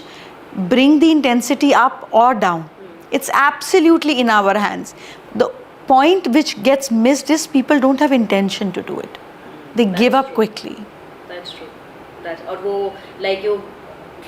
bring the intensity up or down. It's absolutely in our hands. The point which gets missed is people don't have intention to do it. They give up quickly. That's true. और वो like you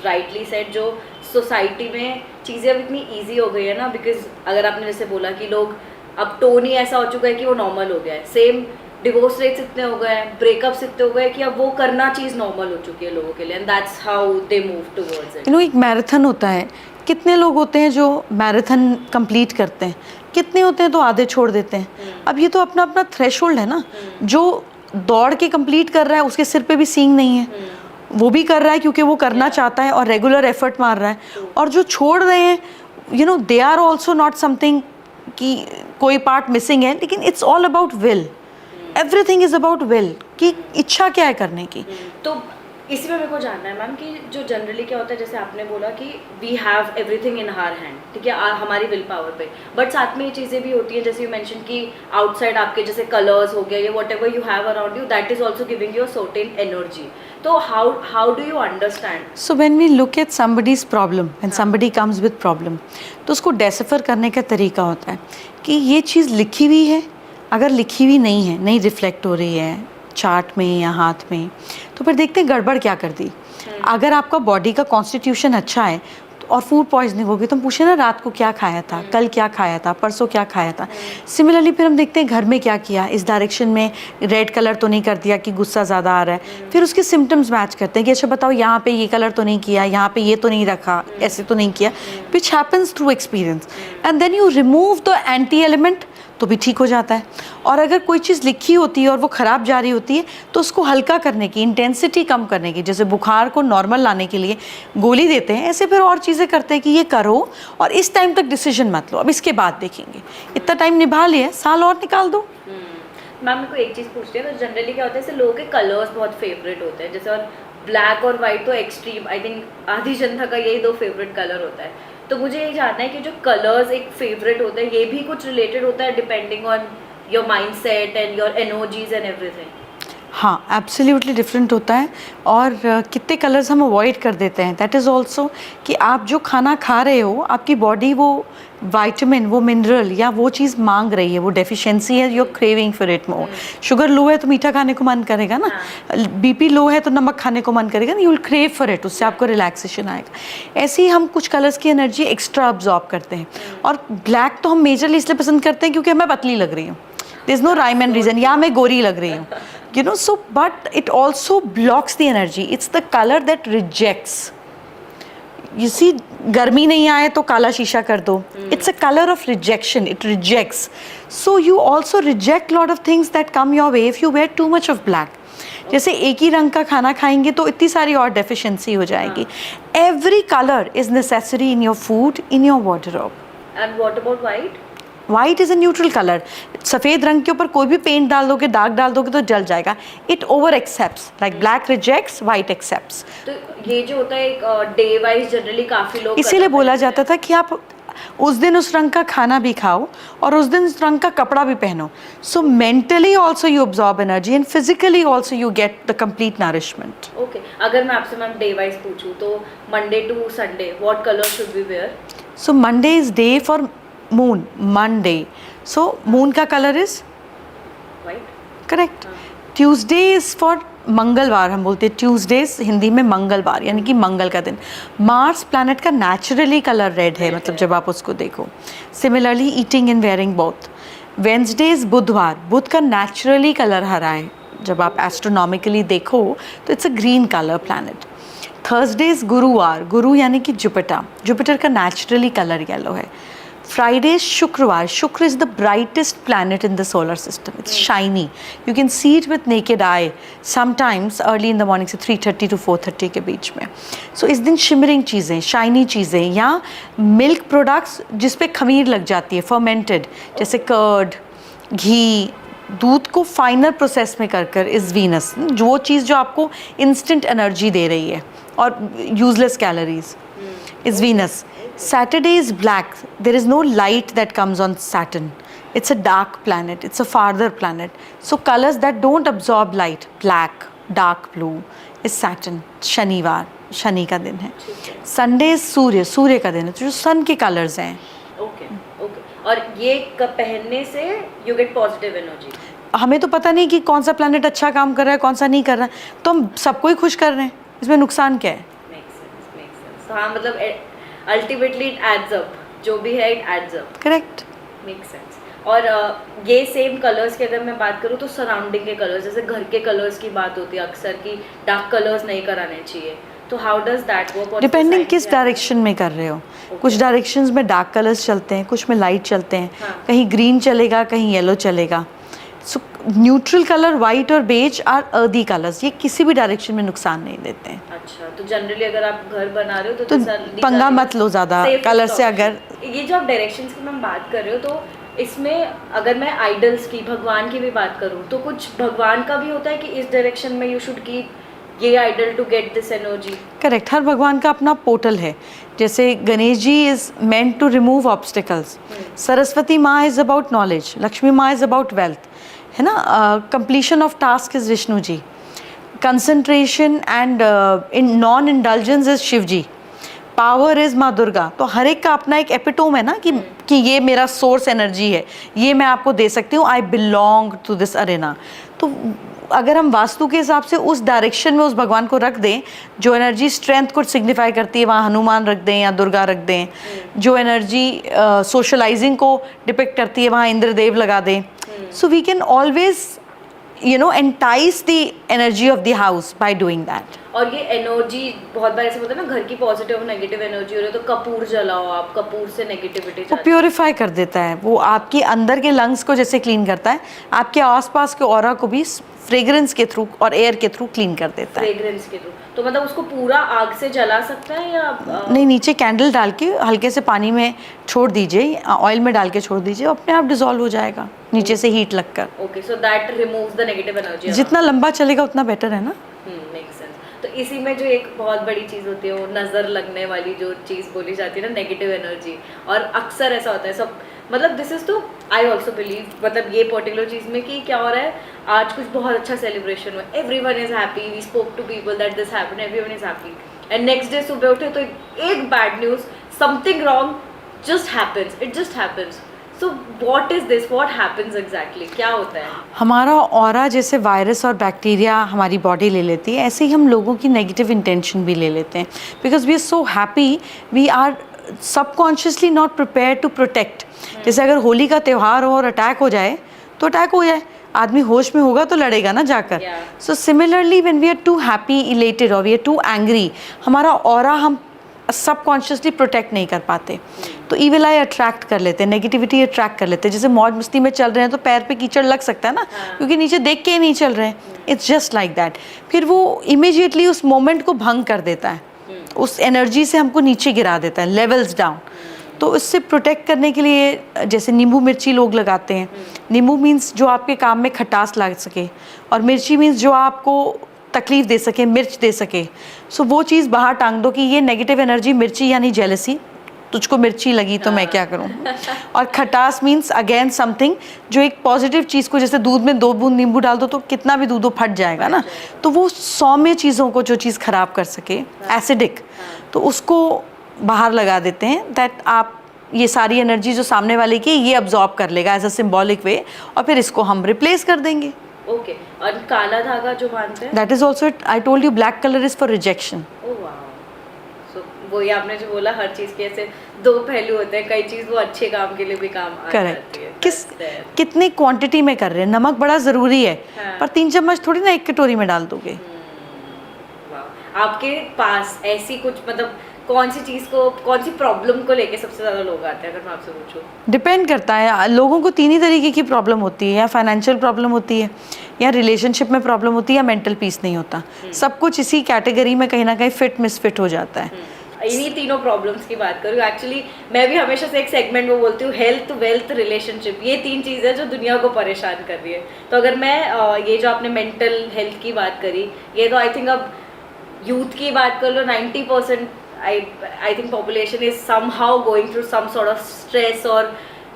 rightly said, जो society में चीज़ें अब इतनी easy हो गई है ना, बिकॉज अगर आपने जैसे बोला कि लोग अब टोन ही ऐसा हो चुका है कि वो नॉर्मल हो गया है, सेम डिवोर्स रेट्स इतने हो गए हैं, ब्रेकअप्स इतने हो गए कि अब वो करना चीज़ नॉर्मल हो चुकी है लोगों के लिए, and that's how they move towards it. एक मैराथन होता है, कितने लोग होते हैं जो मैराथन कंप्लीट करते हैं, कितने होते हैं तो आधे छोड़ देते हैं। अब ये तो अपना अपना थ्रेशोल्ड है ना, जो दौड़ के कंप्लीट कर रहा है उसके सिर पे भी सींग नहीं है, वो भी कर रहा है क्योंकि वो करना चाहता है और रेगुलर एफर्ट मार रहा है। और जो छोड़ रहे हैं they are also not something कि कोई पार्ट मिसिंग है, लेकिन it's all about will. Everything is about will, कि इच्छा क्या है करने की। तो इसी में मेरे को जानना है मैम कि जो जनरली क्या होता है, जैसे आपने बोला कि we have everything in our hand, ठीक है, हमारी विल पावर पे, बट साथ में ये चीज़ें भी होती हैं जैसे यू मेंशन कि आउटसाइड आपके जैसे कलर्स हो गया या whatever you have around you, that is also giving you a certain energy. तो how do you understand? So when we look at somebody's problem, when somebody comes with problem, तो उसको decipher करने का तरीका होता है कि ये चीज़ लिखी हुई है, अगर लिखी हुई नहीं है, नहीं रिफ्लेक्ट हो रही है चार्ट में या हाथ में, तो फिर देखते हैं गड़बड़ क्या कर दी। अगर आपका बॉडी का कॉन्स्टिट्यूशन अच्छा है और फूड पॉइजनिंग होगी तो हम पूछे ना रात को क्या खाया था, कल क्या खाया था, परसों क्या खाया था। सिमिलरली फिर हम देखते हैं घर में क्या किया, इस डायरेक्शन में रेड कलर तो नहीं कर दिया कि गुस्सा ज़्यादा आ रहा है। फिर उसके सिम्टम्स मैच करते हैं कि अच्छा बताओ यहाँ पे ये कलर तो नहीं किया, यहाँ पे ये तो नहीं रखा, ऐसे तो नहीं किया, which happens through experience. And then you remove the anti element तो भी ठीक हो जाता है। और अगर कोई चीज़ लिखी होती है और वो ख़राब जा रही होती है तो उसको हल्का करने की, इंटेंसिटी कम करने की, जैसे बुखार को नॉर्मल लाने के लिए गोली देते हैं, ऐसे फिर और चीज़ें करते हैं कि ये करो और इस टाइम तक डिसीजन मत लो, अब इसके बाद देखेंगे, इतना टाइम निभा लिया, साल और निकाल दो। मैम मेरे को एक चीज़ पूछती है, तो जनरली क्या होता है, जैसे लोगों के कलर्स बहुत फेवरेट होते हैं, जैसे और ब्लैक और वाइट तो एक्सट्रीम, आई थिंक आधी जनता का यही दो फेवरेट कलर होता है। तो मुझे ये जानना है कि जो कलर्स एक फेवरेट होता है, ये भी कुछ रिलेटेड होता है depending on your mindset and your energies and everything? हाँ, एब्सोल्युटली डिफरेंट होता है। और कितने कलर्स हम अवॉइड कर देते हैं, दैट इज़ ऑल्सो कि आप जो खाना खा रहे हो, आपकी बॉडी वो विटामिन, वो मिनरल या वो चीज़ मांग रही है, वो डेफिशिएंसी है, your craving for it more. Sugar low है तो मीठा खाने को मन करेगा ना, बीपी लो है तो नमक खाने को मन करेगा ना, you will crave for it, उससे आपको रिलैक्सेशन आएगा। ऐसे ही हम कुछ कलर्स की एनर्जी एक्स्ट्रा अब्जॉर्ब करते हैं। और ब्लैक तो हम मेजरली इसलिए पसंद करते हैं क्योंकि मैं पतली लग रही हूँ, there is no rhyme and reason, या मैं गोरी लग रही हूँ, so but it also blocks the energy. It's the color that rejects. You see, गर्मी नहीं आए तो काला शीशा कर दो. It's a color of rejection. It rejects. So you also reject lot of things that come your way if you wear too much of black. जैसे एक ही रंग का खाना खाएंगे तो इतनी सारी और डेफिशिएंसी हो जाएगी. Every color is necessary in your food, in your wardrobe. And what about white? White is a neutral colour. सफ़ेद रंग के ऊपर कोई भी पेंट डाल दोगे, दाग डाल दोगे तो जल जाएगा. It over accepts, like black rejects, white accepts. तो ये जो होता है डे वाइज जनरली काफ़ी लोग, इसीलिए बोला जाता था कि आप उस दिन उस रंग का खाना भी खाओ और उस दिन उस रंग का कपड़ा भी पहनो. So mentally also you absorb energy and physically also you get the complete nourishment. Okay, अगर मैं आपसे मैम डे वाइज पूछूँ तो Monday to Sunday what colour should we wear? So Monday is day for moon, Monday. So moon का colour is white, correct. Tuesday is for मंगलवार, हम बोलते हैं ट्यूसडेज हिंदी में मंगलवार, यानी कि मंगल का दिन. मार्स प्लैनेट का नेचुरली कलर रेड है, मतलब जब आप उसको देखो. Similarly eating and wearing both. Wednesday is बुधवार, बुध का नेचुरली कलर हरा है, जब आप एस्ट्रोनॉमिकली देखो तो it's a green colour planet. Thursday is गुरुवार, गुरु यानी कि जुपिटर, जुपिटर का नेचुरली कलर येलो है. Friday is शुक्रवार, शुक्र is the brightest planet in the solar system. It's shiny. You can see it with naked eye. Sometimes early in the morning से 3:30 to 4:30 के बीच में. So इस दिन shimmering चीज़ें, shiny चीज़ें या milk products जिस पे खमीर लग जाती है, fermented, जैसे curd, घी, दूध को फाइनर प्रोसेस में कर इस वीनस, जो चीज़ जो आपको इंस्टेंट एनर्जी दे रही है और useless calories. is Venus. Saturday is black. There is no light that comes on Saturn. It's a dark planet. It's a farther planet. So colors that don't absorb light, black, dark blue, is Saturn. शनिवार, शनि का दिन है. Sunday is सूर्य का दिन है. तो जो सन के कलर्स हैं. ओके. और ये पहनने से यू गेट पॉजिटिव एनर्जी. हमें तो पता नहीं कि कौन सा प्लैनेट अच्छा काम कर रहा है, कौन सा नहीं कर रहा है, तो हम सबको ही खुश कर रहे हैं. इसमें नुकसान क्या है? Makes sense. तो हाँ, मतलब अल्टीमेटली इट एड्स अप. जो भी है it adds up. Correct. Makes sense. और ये सेम कलर्स की अगर मैं बात करूँ तो सराउंडिंग के कलर्स, जैसे घर के कलर्स की बात होती है अक्सर कि डार्क कलर्स नहीं कराने चाहिए. तो how does that work? Depending किस डायरेक्शन में कर रहे हो. कुछ डायरेक्शंस में डार्क कलर्स चलते हैं, कुछ में लाइट चलते हैं. कहीं ग्रीन चलेगा, कहीं येलो चलेगा. सो न्यूट्रल कलर वाइट और बेज आर अर्दी कलर्स. ये किसी भी डायरेक्शन में नुकसान नहीं देते हैं. अच्छा, तो जनरली अगर आप घर बना रहे हो तो पंगा मत लो ज़्यादा कलर से. अगर ये जो आप डायरेक्शंस की मैं बात कर रहे हो, तो इसमें अगर मैं आइडल्स की, भगवान की भी बात करूँ, तो कुछ भगवान का भी होता है कि इस डायरेक्शन में यू शुड कीप ये idol to get this energy. Correct. हर भगवान का अपना पोर्टल है. जैसे Ganesh ji is meant to remove obstacles. Saraswati माँ इज अबाउट नॉलेज. लक्ष्मी माँ इज अबाउट वेल्थ, है ना. Completion of task is Vishnu ji. Concentration and in non indulgence is Shiv ji. Power is माँ दुर्गा. तो हर एक का अपना एक एपिटोम है ना कि ये मेरा सोर्स एनर्जी है, ये मैं आपको दे सकती हूँ. I belong to this arena. तो अगर हम वास्तु के हिसाब से उस डायरेक्शन में उस भगवान को रख दें, जो एनर्जी स्ट्रेंथ को सिग्निफाई करती है, वहाँ हनुमान रख दें या दुर्गा रख दें. जो एनर्जी सोशलाइजिंग को डिपिक्ट करती है, वहाँ इंद्रदेव लगा दें. So we can always entice the energy of the house by doing that. और ये एनर्जी बहुत बार ऐसे होता है ना, घर की पॉजिटिव और नेगेटिव एनर्जी हो रही है, तो कपूर जलाओ आप. कपूर से नेगेटिविटी वो प्योरीफाई कर देता है. वो आपके अंदर के लंग्स को जैसे क्लीन करता है, आपके आसपास के ऑरा को भी फ्रेग्रेंस के थ्रू और एयर के थ्रू क्लीन कर देता है. फ्रेग्रेंस के थ्रू. तो मतलब उसको पूरा आग से जला सकता है या नहीं, नीचे कैंडल डाल के हल्के से पानी में छोड़ दीजिए, ऑयल में डाल के छोड़ दीजिए, अपने आप डिसॉल्व हो जाएगा नीचे से हीट लगकर. Okay, so that removes the negative energy. जितना लंबा चलेगा उतना बेटर है ना. Makes sense. तो इसी में जो एक बहुत बड़ी चीज़ होती है, वो नज़र लगने वाली जो चीज़ बोली जाती है ना, नेगेटिव एनर्जी. और अक्सर ऐसा होता है, सब मतलब दिस इज़ तो आई ऑल्सो बिलीव, मतलब ये पर्टिकुलर चीज़ में कि क्या हो रहा है, आज कुछ बहुत अच्छा सेलिब्रेशन हुआ, everyone is happy, we spoke to people that this happened, everyone is happy, and next day सुबह उठे तो एक bad news, something wrong just happens, it just happens. So what is this, what happens exactly, क्या होता है? हमारा aura जैसे virus और बैक्टीरिया हमारी बॉडी ले लेती है, ऐसे ही हम लोगों की नेगेटिव इंटेंशन भी ले लेते हैं. Because we are so happy, we are subconsciously not prepare to protect. जैसे अगर होली का त्यौहार हो और अटैक हो जाए तो अटैक हो जाए, आदमी होश में होगा तो लड़ेगा ना जाकर. So similarly when we are too happy, elated और वी आर टू एंग्री, हमारा ऑरा हम सबकॉन्शियसली प्रोटेक्ट नहीं कर पाते. तो ईविल आई अट्रैक्ट कर लेते हैं, नेगेटिविटी अट्रैक्ट कर लेते हैं. जैसे मौज मस्ती में चल रहे हैं तो पैर पे कीचड़ लग सकता है ना, क्योंकि नीचे देख के ही नहीं चल रहे हैं. It's just like that. फिर वो इमीडिएटली उस मोमेंट को भंग कर देता है, उस एनर्जी से हमको नीचे गिरा देता है, लेवल्स डाउन. तो इससे प्रोटेक्ट करने के लिए जैसे नींबू मिर्ची लोग लगाते हैं. नींबू मीन्स जो आपके काम में खटास ला सके, और मिर्ची मीन्स जो आपको तकलीफ दे सके, मिर्च दे सके. सो वो चीज़ बाहर टांग दो कि ये नेगेटिव एनर्जी, मिर्ची यानी जेलसी, तुझको मिर्ची लगी तो मैं क्या करूं. और खटास मीन्स अगेन समथिंग जो एक पॉजिटिव चीज़ को, जैसे दूध में 2 बूंद नींबू डाल दो तो कितना भी दूध हो फट जाएगा ना. तो वो सौम्य चीज़ों को, जो चीज़ ख़राब कर सके, एसिडिक, तो उसको बाहर लगा देते हैं. दैट आप ये सारी एनर्जी जो सामने वाले की, ये अब्जॉर्ब कर लेगा एज अ सिम्बॉलिक वे, और फिर इसको हम रिप्लेस कर देंगे. ओके. और काला धागा जो बांधते हैं, that is also, I told you, black colour is for rejection. Oh wow. So वो ये आपने जो बोला, हर चीज़ के ऐसे 2 पहलू होते हैं. कई चीज़ वो अच्छे काम के लिए भी काम आ जाती है. कितनी क्वांटिटी में कर रहे हैं. नमक बड़ा ज़रूरी है, पर 3 चम्मच थोड़ी ना एक कटोरी में डाल दोगे. आपके पास ऐसी कुछ, मतलब कौन सी चीज़ को, कौन सी प्रॉब्लम को लेके सबसे ज़्यादा लोग आते हैं, अगर मैं आपसे पूछूं? डिपेंड करता है. लोगों को 3 ही तरीके की प्रॉब्लम होती है, या फाइनेंशियल प्रॉब्लम होती है, या रिलेशनशिप में प्रॉब्लम होती है, या मेंटल पीस नहीं होता. सब कुछ इसी कैटेगरी में कहीं ना कहीं फिट मिसफिट हो जाता है. इन्हीं तीनों प्रॉब्लम्स की बात करूँ, एक्चुअली मैं भी हमेशा से एक सेगमेंट में बोलती हूँ, हेल्थ, वेल्थ, रिलेशनशिप, ये 3 चीज़ें जो दुनिया को परेशान कर रही है. तो अगर मैं ये जो आपने मेंटल हेल्थ की बात करी, ये तो आई थिंक अब यूथ की बात कर लो, 90% I think population is somehow going through some sort of stress or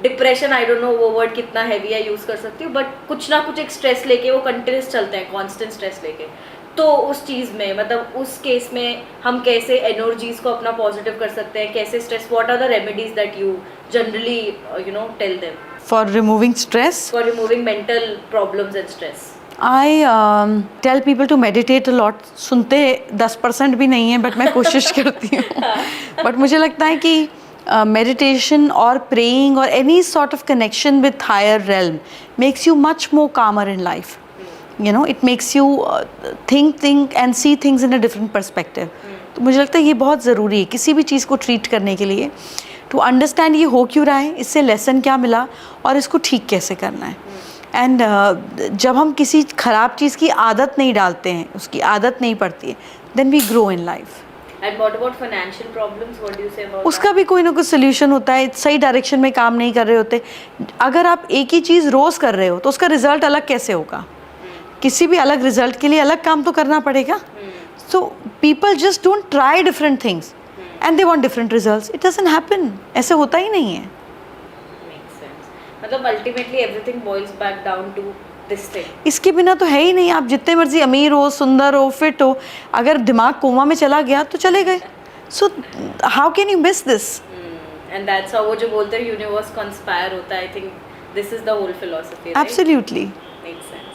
depression, I don't no वो वर्ड कितना हैवी है यूज़ कर सकती हूँ, बट कुछ ना कुछ एक स्ट्रेस लेके वो कंटिन्यूस चलते हैं, कांस्टेंट स्ट्रेस लेके. तो उस चीज़ में मतलब उस केस में हम कैसे एनर्जीज को अपना पॉजिटिव कर सकते हैं, कैसे stress, what are the remedies that you generally you know tell them for removing stress, for removing mental problems and stress? I tell people to meditate a lot. सुनते 10% भी नहीं है, बट मैं कोशिश करती हूँ. बट मुझे लगता है कि meditation or praying or any sort of connection with higher realm makes you much more calmer in life. You know, it makes you think and see things in a different perspective. तो मुझे लगता है ये बहुत ज़रूरी है किसी भी चीज़ को ट्रीट करने के लिए, टू अंडरस्टैंड ये हो क्यों रहा है, इससे लेसन क्या मिला और इसको ठीक कैसे करना है. एंड जब हम किसी ख़राब चीज़ की आदत नहीं डालते हैं, उसकी आदत नहीं पड़ती है, then we grow in life. And what about financial problems? What do you say about उसका भी कोई ना कोई सोल्यूशन होता है. सही डायरेक्शन में काम नहीं कर रहे होते. अगर आप एक ही चीज़ रोज़ कर रहे हो तो उसका रिजल्ट अलग कैसे होगा? किसी भी अलग रिजल्ट के लिए अलग काम तो करना पड़ेगा. So people just don't try different things and they want different results. It doesn't happen. ऐसे होता ही नहीं है. Makes sense. मतलब ultimately everything boils back down to this thing. इसके बिना तो है ही नहीं. आप जितने मर्जी अमीर हो, सुंदर हो, फिट हो, अगर दिमाग कोमा में चला गया तो चले गए. So how can you miss this? And that's how वो जो बोलते हैं यूनिवर्स कंस्पायर होता है. I think this is the whole philosophy. Absolutely. Makes sense.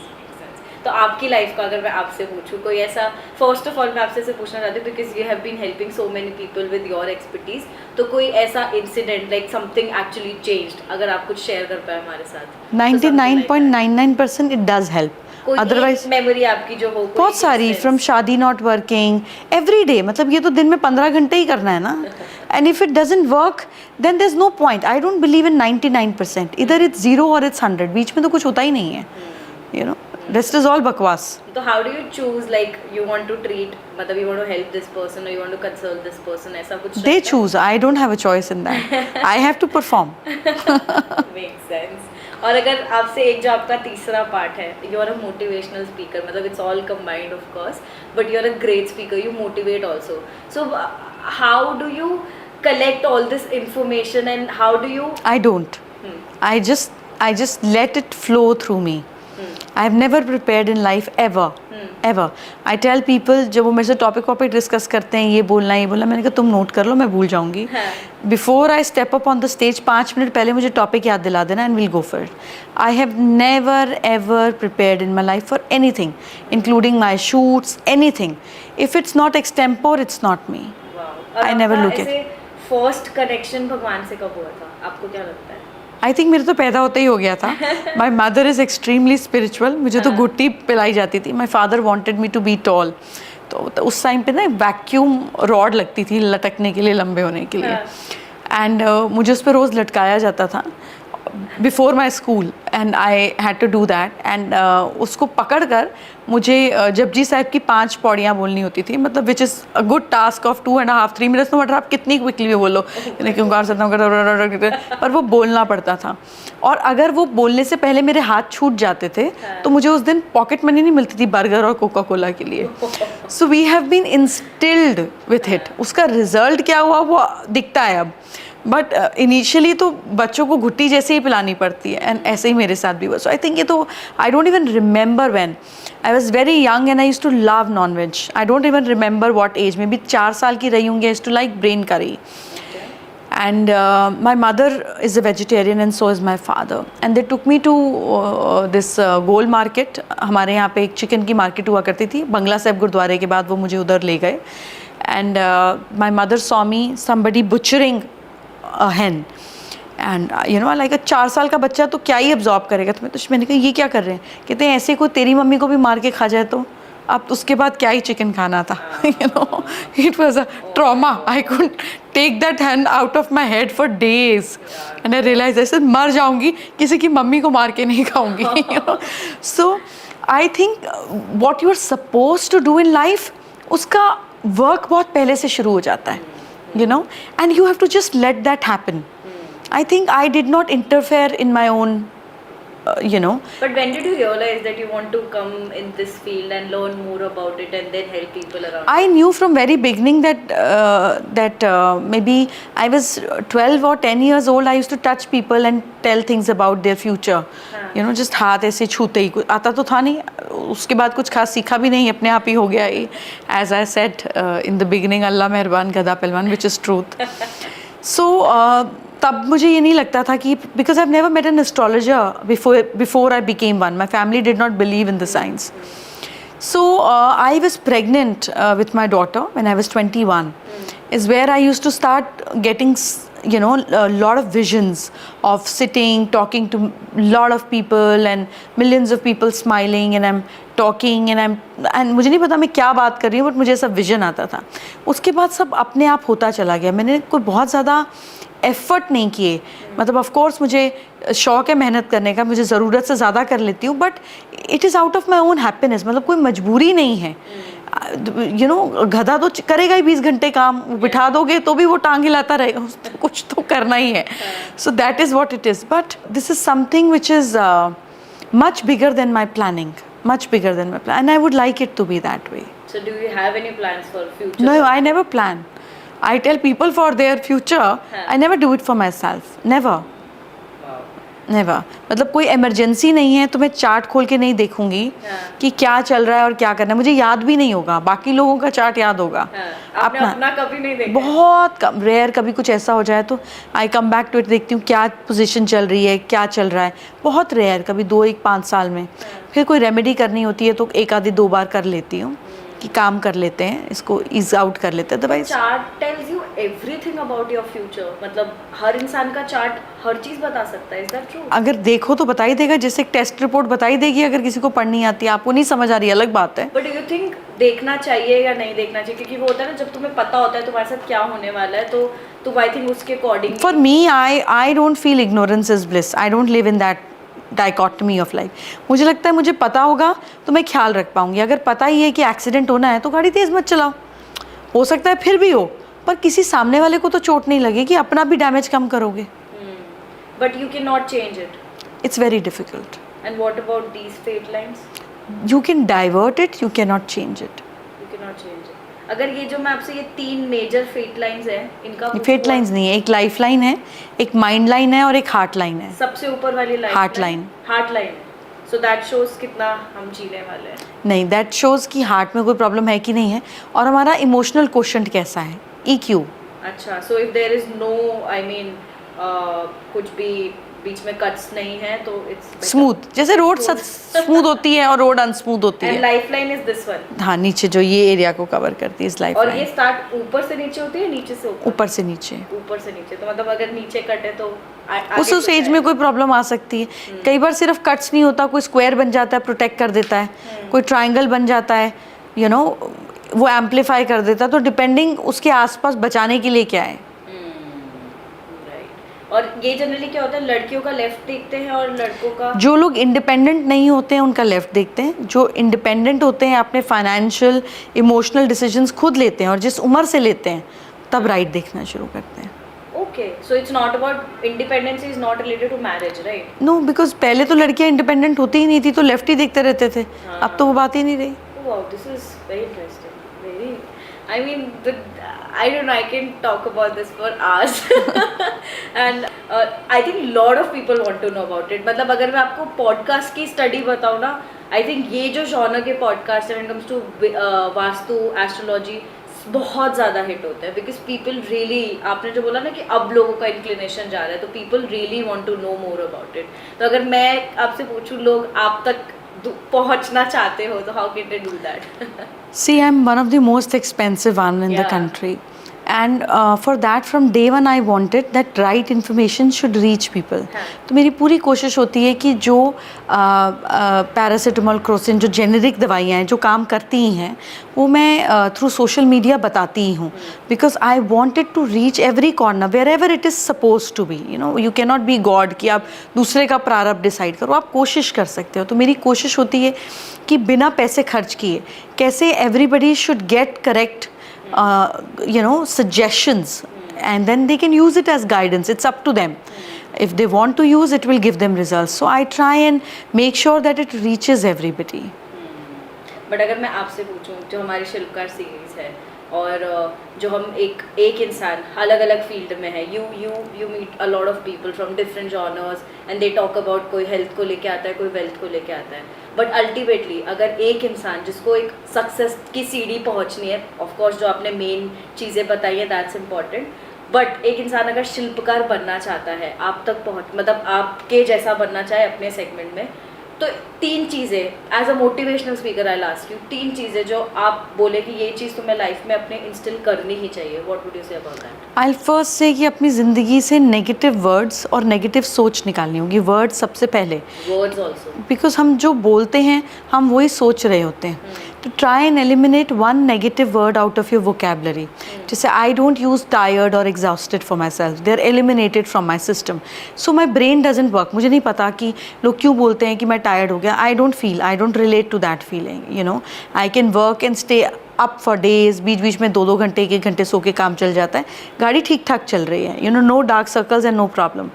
तो आपकी लाइफ का अगर मैं आपसे पूछूं कोई ऐसा, फर्स्ट ऑफ ऑल मैं आपसे पूछना चाहती हूँ because you have been helping so many people with your expertise, तो कोई ऐसा incident like something actually changed, अगर आप कुछ शेयर कर पाए हमारे साथ? 99.99% it does help. Otherwise memory आपकी जो हो बहुत सारी, फ्रॉम शादी नॉट वर्किंग, एवरी डे. मतलब ये तो दिन में 15 घंटे ही करना है ना. And if it doesn't work then there is no point. I don't believe in 99%. इधर इट्स 0 और इट्स 100. बीच में तो कुछ होता ही नहीं है. You no, rest is all bakwas. So how do you choose, like you want to treat, मतलब you want to help this person or you want to console this person, ऐसा कुछ? They choose. I don't have a choice in that. I have to perform. Makes sense. और अगर आपसे एक जो आपका तीसरा पार्ट है, you are a motivational speaker, मतलब it's all combined of course, but you are a great speaker, you motivate also. So how do you collect all this information and how do you? I don't. I just let it flow through me. I have never prepared in life ever. Ever. I tell people, जब वो मेरे से topic discuss करते हैं, ये बोलना, मैंने कहा तुम नोट कर लो, मैं भूल जाऊंगी. Before I step up on the stage 5 minute पहले मुझे टॉपिक याद दिला देना and will go for it. I have never ever prepared in my life for anything, including my shoots, anything. If it's not extempore, it's not me. I never look it. First connection भगवान से कब हुआ था, आपको क्या लगता है? I think मेरे तो पैदा होते ही हो गया था. My mother is extremely spiritual. मुझे तो गुट्टी पिलाई जाती थी. My father wanted me to be tall. तो उस टाइम पे ना वैक्यूम रॉड लगती थी लटकने के लिए, लंबे होने के लिए. एंड मुझे उस पर रोज़ लटकाया जाता था before my school and I had to do that. And उसको पकड़ कर मुझे जपजी साहिब की 5 पौड़ियाँ बोलनी होती थी, मतलब which is a good task of 2.5-3 minutes. No matter आप कितनी क्विकली भी बोलो, पर वो बोलना पड़ता था. और अगर वो बोलने से पहले मेरे हाथ छूट जाते थे तो मुझे उस दिन पॉकेट मनी नहीं मिलती थी बर्गर और कोका कोला के लिए. So we have been instilled with it. उसका रिजल्ट क्या हुआ वो दिखता है अब, बट इनिशियली तो बच्चों को घुट्टी जैसे ही पिलानी पड़ती है. एंड ऐसे ही मेरे साथ भी हुआ. सो आई थिंक ये तो I don't even remember when I was very young and I used to love non veg. I don't even remember what age में भी 4 साल की रही होंगी. I used to like brain curry. And my mother is a vegetarian and so is my father. And they took me to this goal market. हमारे यहाँ पे एक चिकन की मार्केट हुआ करती थी बंगला साहिब गुरुद्वारे के बाद. वो मुझे उधर ले गए. And my mother saw me somebody butchering a hen. And you know, like 4 साल का बच्चा तो क्या ही absorb करेगा तुम्हें. तो मैंने कहा ये क्या कर रहे हैं. कहते हैं ऐसे कोई तेरी मम्मी को भी मार के खा जाए तो. अब उसके बाद क्या ही चिकन खाना था. You know, it was a trauma. I couldn't take that hand out of my head for days. And I realized ऐसे मर जाऊंगी, किसी की मम्मी को मार के नहीं खाऊंगी. You know? So I think what you are supposed to do in life, उसका work बहुत पहले से शुरू हो जाता है. You know, and you have to just let that happen. I think I did not interfere in my own you know. But when did you realize that you want to come in this field and learn more about it and then help people around? I knew from very beginning that maybe I was 12 or 10 years old. I used to touch people and tell things about their future. You know, just हाथ ऐसे छूते ही, कुछ आता तो था नहीं, उसके बाद कुछ खास सीखा भी नहीं, अपने आप ही हो गया ये. As I said in the beginning, अल्लाह मेहरबान गधा पहलवान, which is truth. So तब मुझे ये नहीं लगता था कि, because I've never met an astrologer before I became one. My family did not believe in the science. So I was pregnant with my daughter when I was 21. Is where I used to start getting, you know, a lot of visions of sitting, talking to a lot of people and millions of people smiling, and I'm talking and मुझे नहीं पता मैं क्या बात कर रही हूँ, but मुझे ऐसा विजन आता था. उसके बाद सब अपने आप होता चला गया. मैंने कोई बहुत ज़्यादा एफर्ट नहीं किए. मतलब ऑफ कोर्स मुझे शौक है मेहनत करने का, मुझे ज़रूरत से ज़्यादा कर लेती हूँ, but it is out of my own happiness. मतलब कोई मजबूरी नहीं है. यू नो, गधा तो करेगा ही 20 घंटे काम, बिठा दोगे तो भी वो टांग हिलाता रहेगा, उसको कुछ तो करना ही है. So that is what it is. But this is something which is much bigger than my planning, much bigger than my plan, and I would like it to be that way. So do you have any plans for future? No, I never plan. I tell people for their future. I never do it for myself. Never. Never. मतलब कोई emergency नहीं है तो मैं chart खोल के नहीं देखूंगी कि क्या चल रहा है और क्या करना है. मुझे याद भी नहीं होगा, बाकी लोगों का चार्ट याद होगा. अपना कभी नहीं देखा. बहुत कम, रेयर. कभी कुछ ऐसा हो जाए तो आई कम बैक टू इट, देखती हूँ क्या पोजीशन चल रही है, क्या चल रहा है. बहुत रेयर, कभी 2-5 साल में. फिर कोई रेमेडी करनी होती है तो 1 आधी 2 बार कर लेती हूँ कि काम कर लेते हैं, इसको ईज आउट कर लेते हैं. Otherwise chart tells you everything about your future. मतलब हर इंसान का चार्ट हर चीज बता सकता है. Is that true? अगर देखो तो बता ही देगा. जैसे एक टेस्ट रिपोर्ट बता ही देगी. अगर किसी को पढ़नी आती है, आपको नहीं समझ आ रही, अलग बात है. बट यू थिंक देखना चाहिए या नहीं देखना चाहिए? क्योंकि वो होता है ना, जब तुम्हें पता होता है तुम्हारे साथ क्या होने वाला है, तो तुम आई थिंक उसके according. For me, I don't feel ignorance is bliss. I don't live in that dichotomy of life. मुझे लगता है मुझे पता होगा तो मैं ख्याल रख पाऊंगी. अगर पता ही है कि एक्सीडेंट होना है तो गाड़ी तेज मत चलाओ. हो सकता है फिर भी हो, पर किसी सामने वाले को तो चोट नहीं लगेगी, अपना भी डैमेज कम करोगे. But you can not change it. It's very difficult. And what about these fate lines? You can divert it, you can not change it. You can not change it. अगर ये जो मैं आपसे ये 3 मेजर फेट लाइंस हैं, इनका fate lines नहीं है, एक लाइफ लाइन है, एक माइंड लाइन है और एक हार्ट लाइन है. सबसे ऊपर वाली line heart line. Heart line. So that shows कितना हम जीने वाले हैं. नहीं, दैट शोज कि हार्ट में कोई प्रॉब्लम है कि नहीं है, और हमारा इमोशनल क्वोशंट कैसा है, EQ. अच्छा, so if there is no, I mean कुछ भी बीच में कट्स नहीं है तो इट्स स्मूथ. जैसे रोड स्मूथ होती है और रोड अनस्मूथ होती एंड है. Life line is this one. हाँ, नीचे जो ये एरिया को कवर करती है इस लाइफ और ये लाइन. स्टार्ट ऊपर से नीचे होती है, नीचे से ऊपर? ऊपर से नीचे. ऊपर से नीचे. तो मतलब अगर नीचे कट है तो उस एज में कोई प्रॉब्लम आ सकती है. कई बार सिर्फ कट्स नहीं होता, कोई स्क्वायर बन जाता है, प्रोटेक्ट कर देता है. कोई ट्राइंगल बन जाता है, यू नो, वो एम्पलीफाई कर देता है. तो डिपेंडिंग उसके आसपास बचाने के लिए क्या है. और ये जनरली क्या होता है, लड़कियों का लेफ्ट देखते हैं और लड़कों का? जो लोग इंडिपेंडेंट नहीं होते हैं उनका लेफ्ट देखते हैं. जो इंडिपेंडेंट होते हैं, अपने फाइनेंशियल इमोशनल डिसीजंस खुद लेते हैं और जिस उम्र से लेते हैं, तब राइट देखना शुरू करते हैं. Okay, so it's not about independence, is not related to marriage, right? No, because पहले तो लड़कियां इंडिपेंडेंट होती ही नहीं थी, तो लेफ्ट ही देखते रहते थे. अब तो वो बात ही नहीं रही. Wow, this is very interesting. Very, I mean, I don't know, I can talk about this for hours. And I think lot of people want to know about it. मतलब अगर मैं आपको पॉडकास्ट की स्टडी बताऊँ ना, आई think ये जो genre के पॉडकास्ट है, when it comes to vastu, astrology, बहुत ज़्यादा हिट होते हैं. बिकॉज पीपल रियली, आपने जो बोला ना कि अब लोगों का इंक्लिनेशन जा रहा है, तो people really want to know more about it. तो अगर मैं आपसे पूछूँ, लोग आप तक पहुंचना चाहते हो, तो how can they do that? See, I'm one of the most expensive one in the country. And for that, from day one, I wanted that right information should reach people. तो मेरी पूरी कोशिश होती है कि जो पैरासीटामोल, क्रोसिन, जो generic दवाइयाँ हैं जो काम करती ही हैं, वो मैं थ्रू सोशल मीडिया बताती ही हूँ. Because I wanted to reach every corner wherever it is suppose to be. You know, you can not be god कि आप दूसरे का प्रारब्ध डिसाइड करो. आप कोशिश कर सकते हो. तो मेरी कोशिश होती है कि बिना पैसे खर्च किए कैसे everybody should get correct you know, suggestions, and then they can use it as guidance. It's up to them. If they want to use, it will give them results. So I try and make sure that it reaches everybody. But अगर मैं आपसे पूछूं, जो हमारी शिल्पकार series है और जो हम एक इंसान अलग अलग फील्ड में है, you meet a lot of people from different genres and they talk about, कोई हेल्थ को लेके आता है, कोई वेल्थ को लेके आता है, बट अल्टीमेटली अगर एक इंसान जिसको एक सक्सेस की सीढ़ी पहुंचनी है, ऑफ कोर्स जो आपने मेन चीज़ें बताई हैं दैट्स इम्पॉर्टेंट, बट एक इंसान अगर शिल्पकार बनना चाहता है, आप तक पहुंच मतलब आपके जैसा बनना चाहे अपने सेगमेंट में, तो 3 चीज़ें as a motivational speaker I ask you, 3 चीज़ें जो आप बोले कि ये चीज़ तुम्हें लाइफ में अपने इंस्टिल करनी ही चाहिए, what would you say about that? I first से कि अपनी ज़िंदगी से नेगेटिव वर्ड्स और नेगेटिव सोच निकालनी होगी. वर्ड्स सबसे पहले, वर्ड्स ऑल्सो, बिकॉज हम जो बोलते हैं हम वही सोच रहे होते हैं. तो try and eliminate one negative word out of your vocabulary. जैसे आई डोंट यूज़ टायर्ड और exhausted for myself, they are eliminated from my system. So my brain doesn't work. मुझे नहीं पता कि लोग क्यों बोलते हैं कि मैं टायर्ड हो गया. I don't relate to that feeling. You know, I can work and stay up for days. बीच बीच में 2-2 घंटे 1-1 घंटे सो के काम चल जाता है. गाड़ी ठीक ठाक चल रही है. You know, no dark circles and no problem.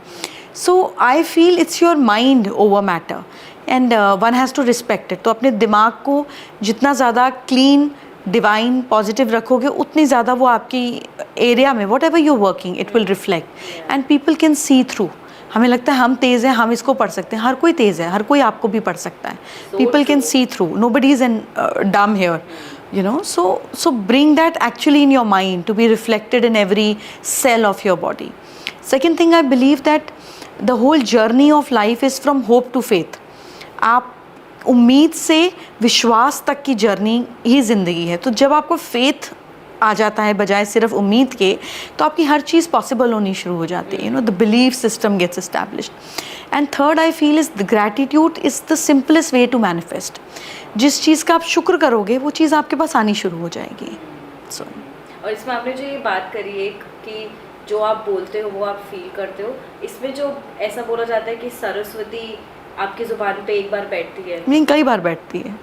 So I feel it's your mind over matter and one has to respect it. तो अपने दिमाग को जितना ज़्यादा क्लीन, डिवाइन, पॉजिटिव रखोगे, उतनी ज़्यादा वो आपकी एरिया में what ever you working it will reflect and people can see through. हमें लगता है हम तेज़ हैं, हम इसको पढ़ सकते हैं. हर कोई तेज़ है, हर कोई आपको भी पढ़ सकता है. People can see through. Nobody is an डम here. You know, so bring that actually in your mind to be reflected in every cell of your body. Second thing, I believe that the whole journey of life is from hope to faith. आप उम्मीद से विश्वास तक की journey ही ज़िंदगी है. तो जब आपको फेथ आ जाता है बजाय सिर्फ उम्मीद के, तो आपकी हर चीज़ पॉसिबल होनी शुरू हो जाती है. You know, the belief system gets established. And third I feel is the gratitude is the simplest way to manifest. जिस चीज़ का आप शुक्र करोगे वो चीज़ आपके पास आनी शुरू हो जाएगी. सो और इसमें आपने जो ये बात करी है कि जो आप बोलते हो वो आप फील करते हो, इसमें जो ऐसा बोला जाता है कि सरस्वती आपकी ज़ुबान पे एक बार बैठती है, मीन कई बार बैठती है.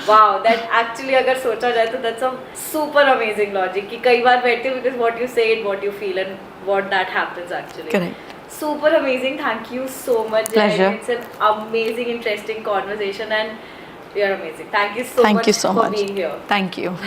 वाओ, दैट एक्चुअली अगर सोचा जाए तो that's a super amazing logic कि कई बार बैठते हो बिकॉज व्हाट यू से and what you feel and what that happens actually. Correct. Super amazing. Thank you so much. Pleasure. It's an amazing, interesting conversation and you're amazing. Thank you so Thank much you so for much. being here. Thank you.